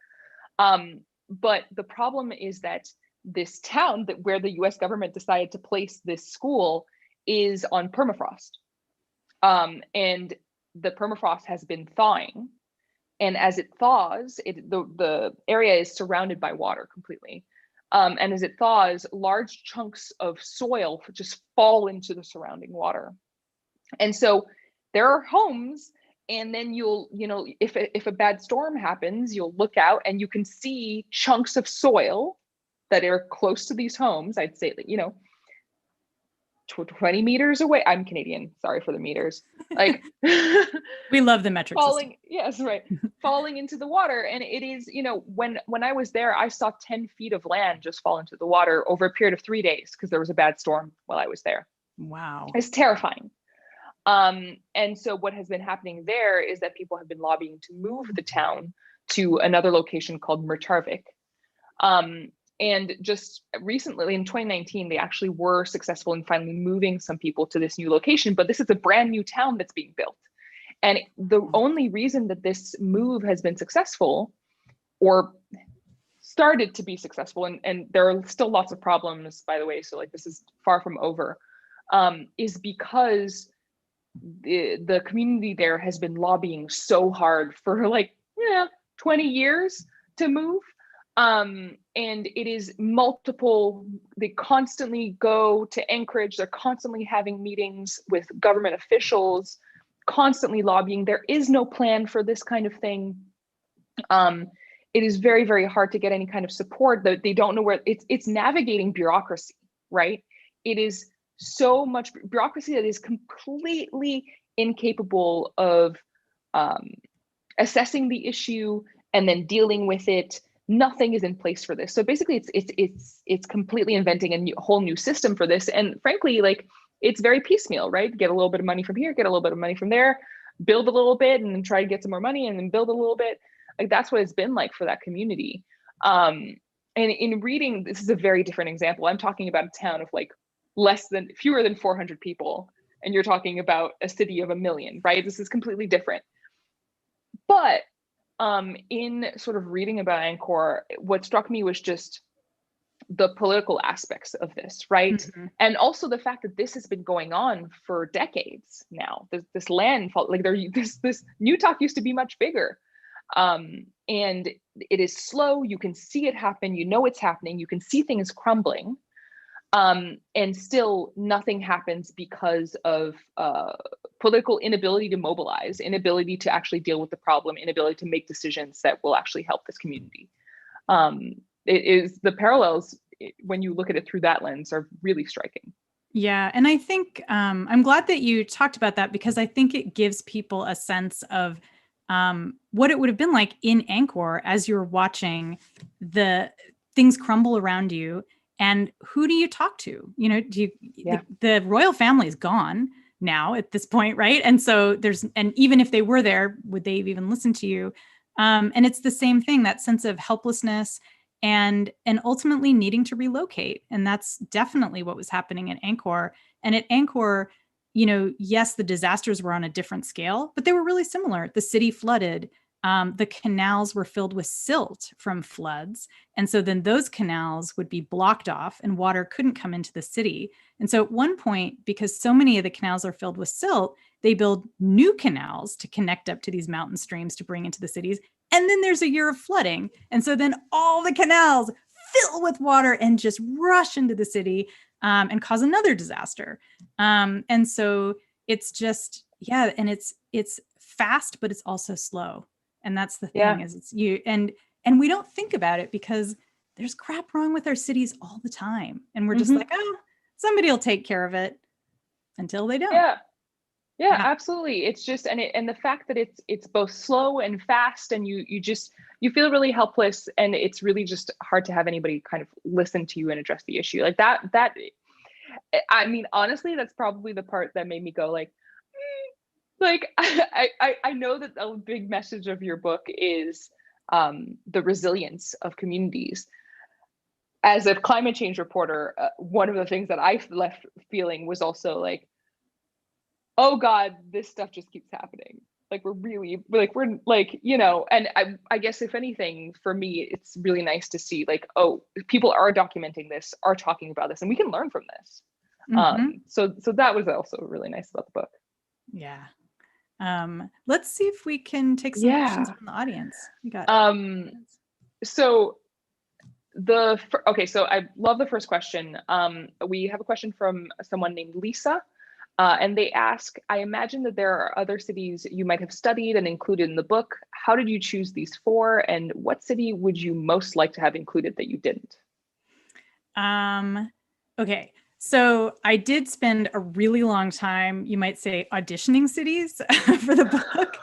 But the problem is that this town where the US government decided to place this school is on permafrost. And the permafrost has been thawing. And as it thaws, the area is surrounded by water completely. And as it thaws, large chunks of soil just fall into the surrounding water. And so there are homes, and then if a bad storm happens, you'll look out and you can see chunks of soil that are close to these homes. I'd say, 20 meters away. I'm Canadian, sorry for the meters. Like we love the metric falling, system. yes, right. Falling into the water. And it is, when I was there, I saw 10 feet of land just fall into the water over a period of 3 days because there was a bad storm while I was there. Wow. It's terrifying. And so what has been happening there is that people have been lobbying to move the town to another location called Murtarvik. And just recently in 2019, they actually were successful in finally moving some people to this new location, but this is a brand new town that's being built. And the only reason that this move has been successful, or started to be successful, and there are still lots of problems, by the way, so like this is far from over, is because the community there has been lobbying so hard for 20 years to move. And it is multiple, they constantly go to Anchorage, they're constantly having meetings with government officials, constantly lobbying. There is no plan for this kind of thing. It is very, very hard to get any kind of support. They don't know where, it's navigating bureaucracy, right? It is so much bureaucracy that is completely incapable of assessing the issue and then dealing with it. Nothing is in place for this. So basically it's completely inventing a whole new system for this. And frankly, it's very piecemeal, right? Get a little bit of money from here, get a little bit of money from there, build a little bit, and then try to get some more money and then build a little bit. That's what it's been like for that community. And in reading, this is a very different example. I'm talking about a town of fewer than 400 people. And you're talking about a city of 1 million, right? This is completely different. But in sort of reading about Angkor, what struck me was just the political aspects of this, right? Mm-hmm. And also the fact that this has been going on for decades now. This land, this Newtok used to be much bigger. And it is slow. You can see it happen. You know it's happening. You can see things crumbling. And still nothing happens because of political inability to mobilize, inability to actually deal with the problem, inability to make decisions that will actually help this community. It is the parallels when you look at it through that lens are really striking. Yeah. And I think I'm glad that you talked about that, because I think it gives people a sense of what it would have been like in Angkor as you're watching the things crumble around you. And who do you talk to? The royal family is gone now at this point, right? And so and even if they were there, would they even listen to you? And it's the same thing, that sense of helplessness and ultimately needing to relocate. And that's definitely what was happening at Angkor. And at Angkor, yes, the disasters were on a different scale, but they were really similar. The city flooded. The canals were filled with silt from floods. And so then those canals would be blocked off and water couldn't come into the city. And so at one point, because so many of the canals are filled with silt, they build new canals to connect up to these mountain streams to bring into the cities. And then there's a year of flooding. And so then all the canals fill with water and just rush into the city and cause another disaster. And so it's just, and it's fast, but it's also slow. And that's the thing, is it's you and we don't think about it because there's crap wrong with our cities all the time. And we're just like, oh, somebody will take care of it, until they don't. Yeah. Yeah, absolutely. It's just, and the fact that it's both slow and fast, and you feel really helpless, and it's really just hard to have anybody kind of listen to you and address the issue like that. I mean, honestly, that's probably the part that made me go like, like I know that a big message of your book is the resilience of communities. As a climate change reporter, one of the things that I left feeling was also like, oh God, this stuff just keeps happening. Like we're like, you know, and I guess if anything, for me, it's really nice to see like, oh, people are documenting this, are talking about this, and we can learn from this. So that was also really nice about the book. Yeah. Let's see if we can take some questions from the audience. We got so I love the first question. We have a question from someone named Lisa, and they ask, I imagine that there are other cities you might have studied and included in the book. How did you choose these 4? And what city would you most like to have included that you didn't? Okay. So I did spend a really long time, you might say, auditioning cities for the book.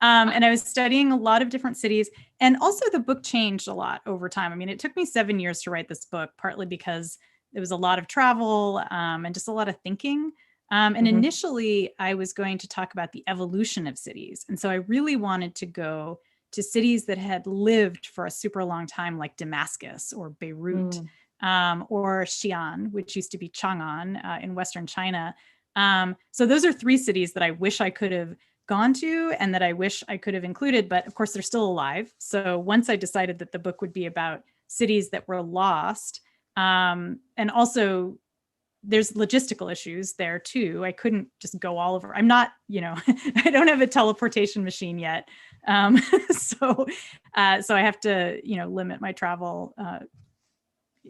And I was studying a lot of different cities. And also the book changed a lot over time. I mean, it took me 7 years to write this book, partly because there was a lot of travel and just a lot of thinking. And initially, I was going to talk about the evolution of cities. And so I really wanted to go to cities that had lived for a super long time, like Damascus or Beirut. Or Xi'an, which used to be Chang'an in Western China. So those are 3 cities that I wish I could have gone to and that I wish I could have included, but of course they're still alive. So once I decided that the book would be about cities that were lost, and also there's logistical issues there too. I couldn't just go all over. I'm not, you know, I don't have a teleportation machine yet. So I have to, you know, limit my travel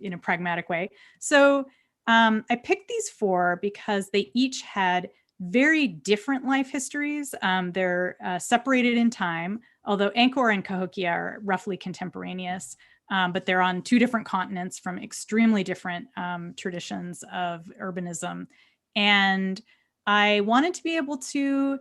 in a pragmatic way. So I picked these 4 because they each had very different life histories. They're separated in time, although Angkor and Cahokia are roughly contemporaneous, but they're on 2 different continents from extremely different traditions of urbanism. And I wanted to be able to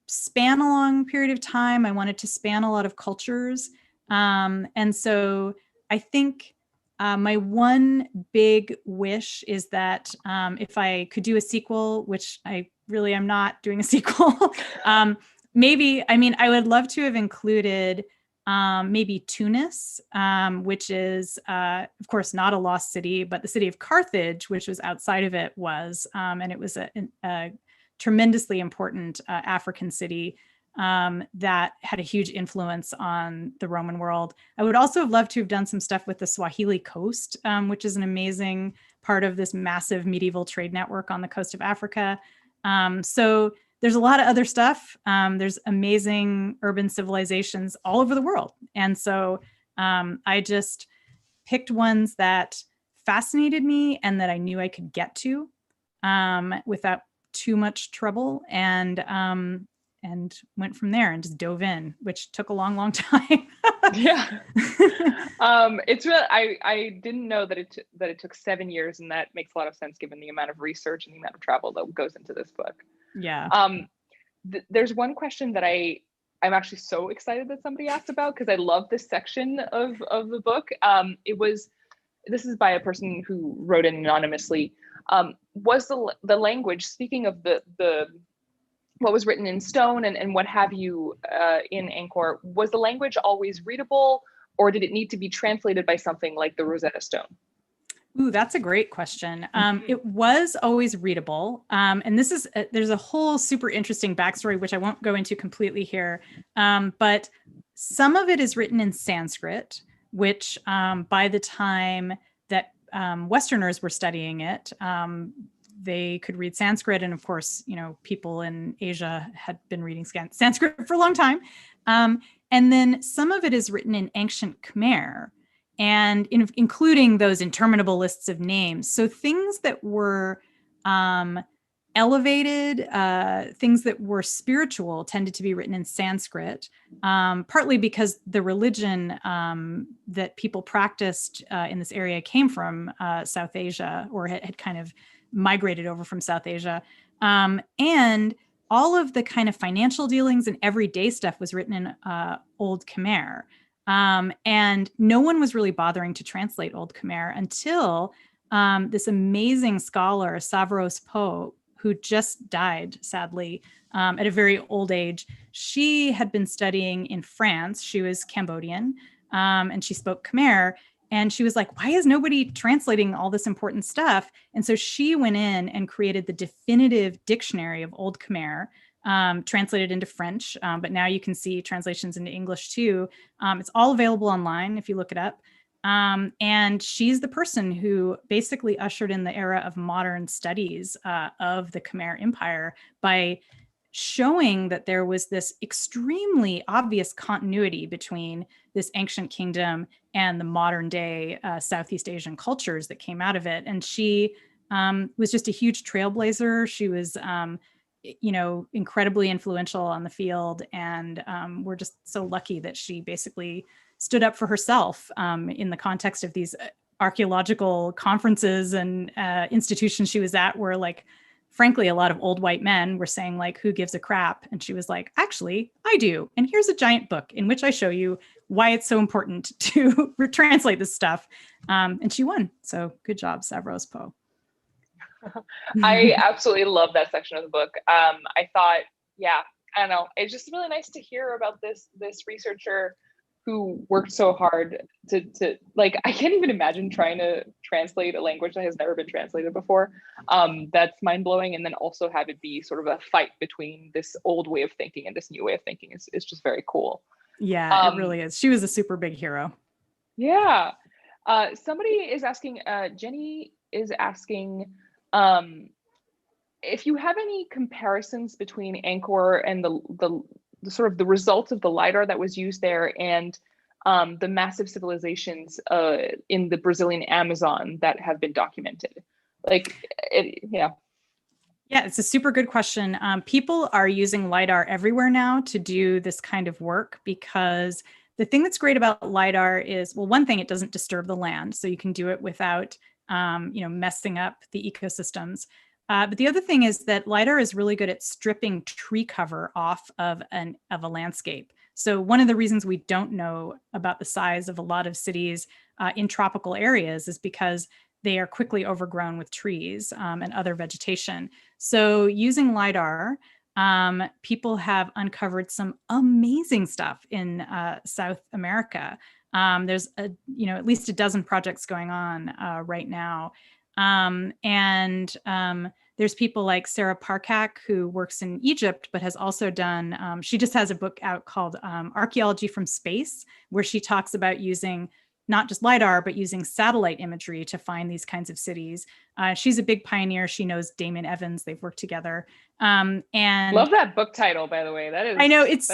span a long period of time. I wanted to span a lot of cultures. And so I think my one big wish is that if I could do a sequel, which I really am not doing a sequel, maybe, I mean, I would love to have included maybe Tunis, which is, of course, not a lost city, but the city of Carthage, which was outside of it, was, and it was a tremendously important African city that had a huge influence on the Roman world. I would also have loved to have done some stuff with the Swahili coast, which is an amazing part of this massive medieval trade network on the coast of Africa. So there's a lot of other stuff. There's amazing urban civilizations all over the world. And so I just picked ones that fascinated me and that I knew I could get to without too much trouble, and went from there and just dove in, which took a long, long time. Yeah. It's really, I didn't know that it took 7 years, and that makes a lot of sense given the amount of research and the amount of travel that goes into this book. Yeah. There's one question that I'm actually so excited that somebody asked about, because I love this section of the book. This is by a person who wrote in anonymously. Was the language, speaking of the what was written in stone and what have you in Angkor, was the language always readable, or did it need to be translated by something like the Rosetta Stone? Ooh, that's a great question. It was always readable. And this is, there's a whole super interesting backstory, which I won't go into completely here. But some of it is written in Sanskrit, which by the time that Westerners were studying it, they could read Sanskrit. And of course, you know, people in Asia had been reading Sanskrit for a long time. And then some of it is written in ancient Khmer, and including those interminable lists of names. So things that were elevated, things that were spiritual tended to be written in Sanskrit, partly because the religion that people practiced in this area came from South Asia, or had kind of migrated over from South Asia. And all of the kind of financial dealings and everyday stuff was written in Old Khmer. And no one was really bothering to translate Old Khmer until this amazing scholar, Savros Po, who just died, sadly, at a very old age. She had been studying in France. She was Cambodian, and she spoke Khmer. And she was like, why is nobody translating all this important stuff? And so she went in and created the definitive dictionary of Old Khmer, translated into French, but now you can see translations into English too. It's all available online if you look it up. And she's the person who basically ushered in the era of modern studies of the Khmer Empire by showing that there was this extremely obvious continuity between this ancient kingdom and the modern day Southeast Asian cultures that came out of it. And she was just a huge trailblazer. She was, incredibly influential on the field. And we're just so lucky that she basically stood up for herself in the context of these archaeological conferences and institutions she was at, where, like, frankly, a lot of old white men were saying, like, who gives a crap? And she was like, actually, I do. And here's a giant book in which I show you why it's so important to translate this stuff. And she won. So good job, Savros Po. I absolutely love that section of the book. I thought, yeah, I don't know. It's just really nice to hear about this researcher who worked so hard to like, I can't even imagine trying to translate a language that has never been translated before. That's mind-blowing. And then also have it be sort of a fight between this old way of thinking and this new way of thinking is just very cool. Yeah, it really is. She was a super big hero. Yeah. Somebody is asking, Jenny is asking, if you have any comparisons between Angkor and the sort of the results of the LiDAR that was used there and the massive civilizations in the Brazilian Amazon that have been documented. Yeah, it's a super good question. People are using LiDAR everywhere now to do this kind of work, because the thing that's great about LiDAR is, well, one thing, it doesn't disturb the land, so you can do it without messing up the ecosystems. But the other thing is that LiDAR is really good at stripping tree cover off of a landscape. So one of the reasons we don't know about the size of a lot of cities in tropical areas is because they are quickly overgrown with trees and other vegetation. So using LiDAR, people have uncovered some amazing stuff in South America. There's at least a dozen projects going on right now. There's people like Sarah Parkak, who works in Egypt, but has also done, she just has a book out called Archaeology from Space, where she talks about using not just LiDAR, but using satellite imagery to find these kinds of cities. She's a big pioneer. She knows Damon Evans. They've worked together. And love that book title, by the way. That is, I know, it's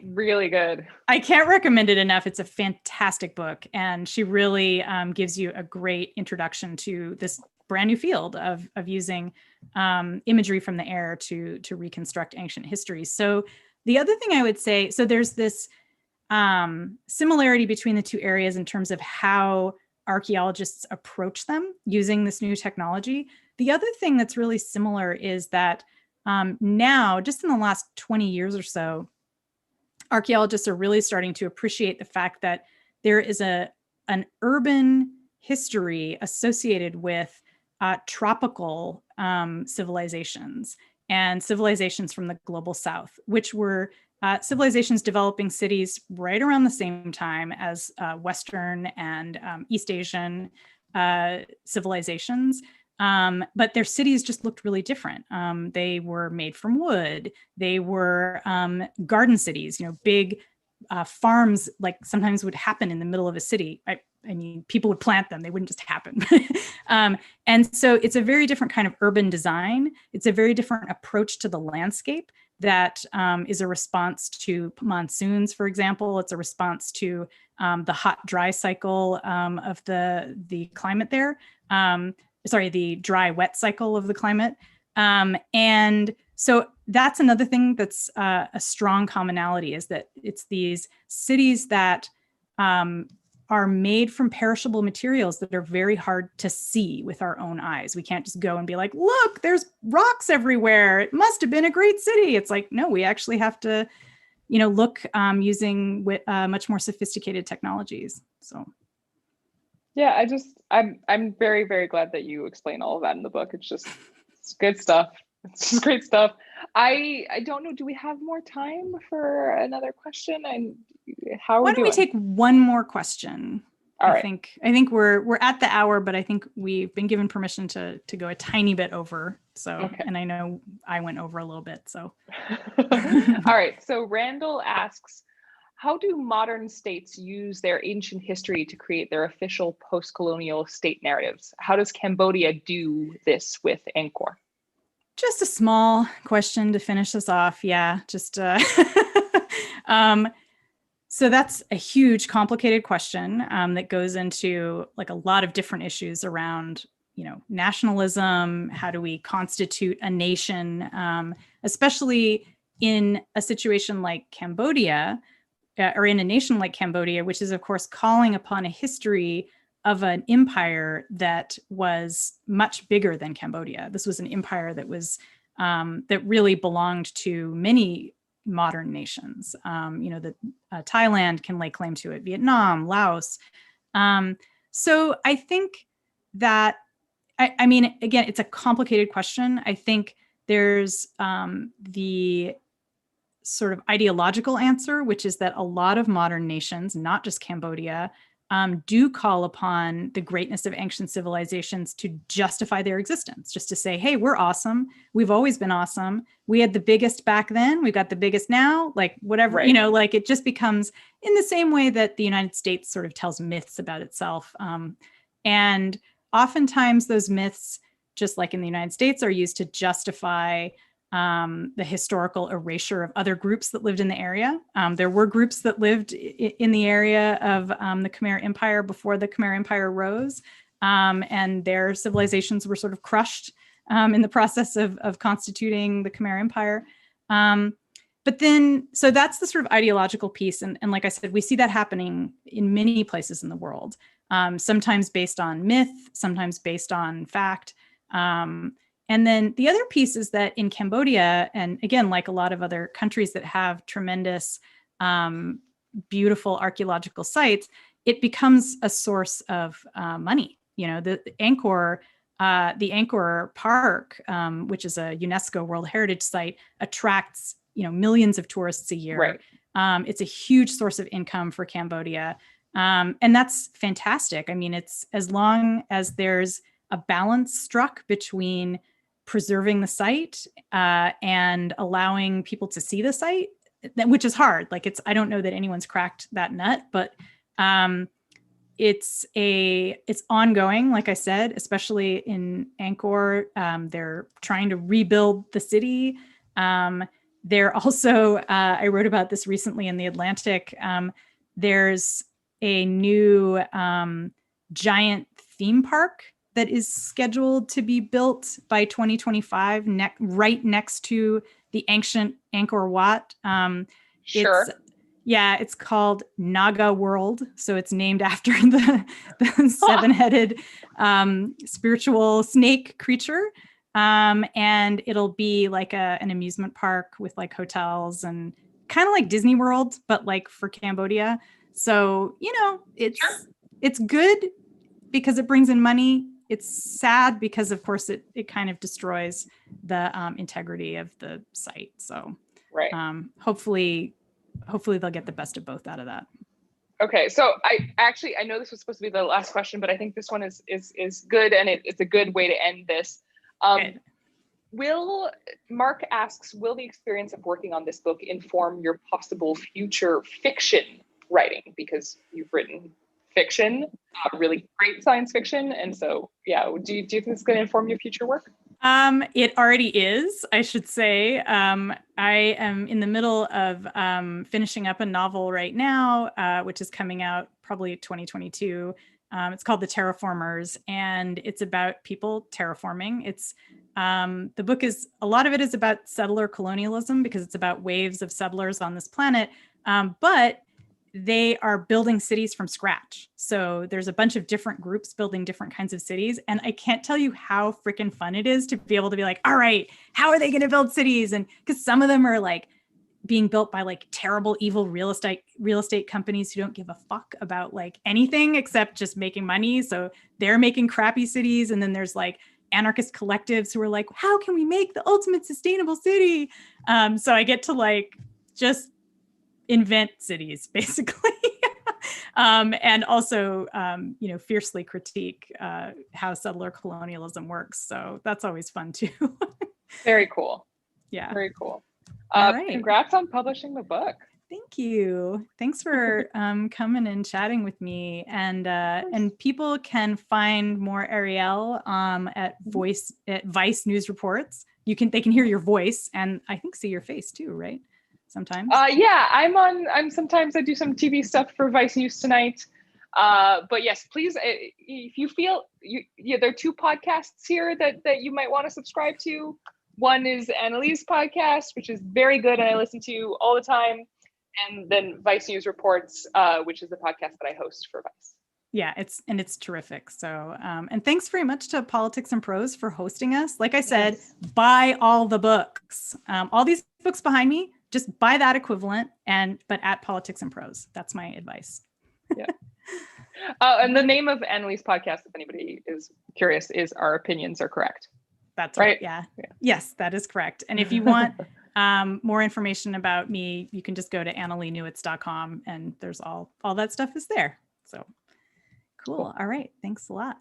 really good. I can't recommend it enough. It's a fantastic book. And she really gives you a great introduction to this brand new field of using imagery from the air to reconstruct ancient history. So the other thing I would say, so there's this similarity between the two areas in terms of how archaeologists approach them using this new technology. The other thing that's really similar is that now, just in the last 20 years or so, archaeologists are really starting to appreciate the fact that there is an urban history associated with tropical civilizations and civilizations from the global south, which were civilizations developing cities right around the same time as Western and East Asian civilizations. But their cities just looked really different. They were made from wood. They were garden cities, big farms, like sometimes would happen in the middle of a city. I mean, people would plant them, they wouldn't just happen. And so it's a very different kind of urban design. It's a very different approach to the landscape that is a response to monsoons, for example. It's a response to the hot, dry cycle of the climate there. The dry, wet cycle of the climate. And so that's another thing that's a strong commonality, is that it's these cities that are made from perishable materials that are very hard to see with our own eyes. We can't just go and be like, look, there's rocks everywhere. It must have been a great city. It's like, no, we actually have to, look using much more sophisticated technologies. So. Yeah, I'm very, very glad that you explain all of that in the book. It's good stuff. It's just great stuff. I don't know, do we have more time for another question? And how are we Why don't we take one more question? All right. I think we're at the hour, but I think we've been given permission to go a tiny bit over. So, okay. And I know I went over a little bit, so. All right, so Randall asks, how do modern states use their ancient history to create their official post-colonial state narratives? How does Cambodia do this with Angkor? Just a small question to finish this off. Yeah, just so that's a huge, complicated question that goes into like a lot of different issues around, nationalism. How do we constitute a nation, especially in a situation like Cambodia, or in a nation like Cambodia, which is, of course, calling upon a history of an empire that was much bigger than Cambodia. This was an empire that was that really belonged to many modern nations. Thailand can lay claim to it, Vietnam, Laos. So I think that, I mean, again, it's a complicated question. I think there's the sort of ideological answer, which is that a lot of modern nations, not just Cambodia, do call upon the greatness of ancient civilizations to justify their existence, just to say, hey, we're awesome. We've always been awesome. We had the biggest back then. We've got the biggest now, like whatever, right. Like it just becomes in the same way that the United States sort of tells myths about itself. And oftentimes those myths, just like in the United States, are used to justify the historical erasure of other groups that lived in the area. There were groups that lived in the area of the Khmer Empire before the Khmer Empire rose, and their civilizations were sort of crushed in the process of constituting the Khmer Empire. But then, so that's the sort of ideological piece. And like I said, we see that happening in many places in the world, sometimes based on myth, sometimes based on fact. And then the other piece is that in Cambodia, and again, like a lot of other countries that have tremendous, beautiful archaeological sites, it becomes a source of money. The Angkor Park, which is a UNESCO World Heritage Site, attracts millions of tourists a year. Right. It's a huge source of income for Cambodia, and that's fantastic. I mean, it's as long as there's a balance struck between preserving the site and allowing people to see the site, which is hard. Like I don't know that anyone's cracked that nut, but it's ongoing. Like I said, especially in Angkor, they're trying to rebuild the city. They're also, I wrote about this recently in The Atlantic. There's a new giant theme park that is scheduled to be built by 2025, right next to the ancient Angkor Wat. Sure. It's called Naga World. So it's named after the seven-headed spiritual snake creature. And it'll be like an amusement park with like hotels and kind of like Disney World, but like for Cambodia. So, it's good because it brings in money. It's sad because, of course, it kind of destroys the integrity of the site. So, right. Hopefully they'll get the best of both out of that. Okay, so I know this was supposed to be the last question, but I think this one is good, and it's a good way to end this. Okay. Mark asks, will the experience of working on this book inform your possible future fiction writing? Because you've written fiction, really great science fiction. And so, do you think it's going to inform your future work? It already is, I should say. I am in the middle of finishing up a novel right now, which is coming out probably 2022. It's called The Terraformers, and it's about people terraforming. It's the book is, a lot of it is about settler colonialism because it's about waves of settlers on this planet. But they are building cities from scratch. So there's a bunch of different groups building different kinds of cities. And I can't tell you how freaking fun it is to be able to be like, all right, how are they going to build cities? And because some of them are like being built by like terrible, evil real estate companies who don't give a fuck about like anything except just making money. So they're making crappy cities. And then there's like anarchist collectives who are like, how can we make the ultimate sustainable city? So I get to like just invent cities basically. And also, fiercely critique how settler colonialism works. So that's always fun too. Very cool. Yeah. Very cool. All right. Congrats on publishing the book. Thank you. Thanks for coming and chatting with me. And people can find more Ariel at Vice News Reports. They can hear your voice and I think see your face too, right? Sometimes. Yeah, sometimes I do some TV stuff for Vice News Tonight. But yes, please, if you feel there are 2 podcasts here that you might want to subscribe to. One is Annalee's podcast, which is very good and I listen to all the time. And then Vice News Reports, which is the podcast that I host for Vice. Yeah, it's terrific. So, and thanks very much to Politics and Prose for hosting us. Like I said, yes. Buy all the books. All these books behind me, just buy that equivalent, but at Politics and Prose. That's my advice. Yeah. And the name of Annalee's podcast, if anybody is curious, is Our Opinions Are Correct. That's right. Yeah. Yes, that is correct. And if you want more information about me, you can just go to AnnaleeNewitz.com and there's all that stuff is there. So cool. All right. Thanks a lot.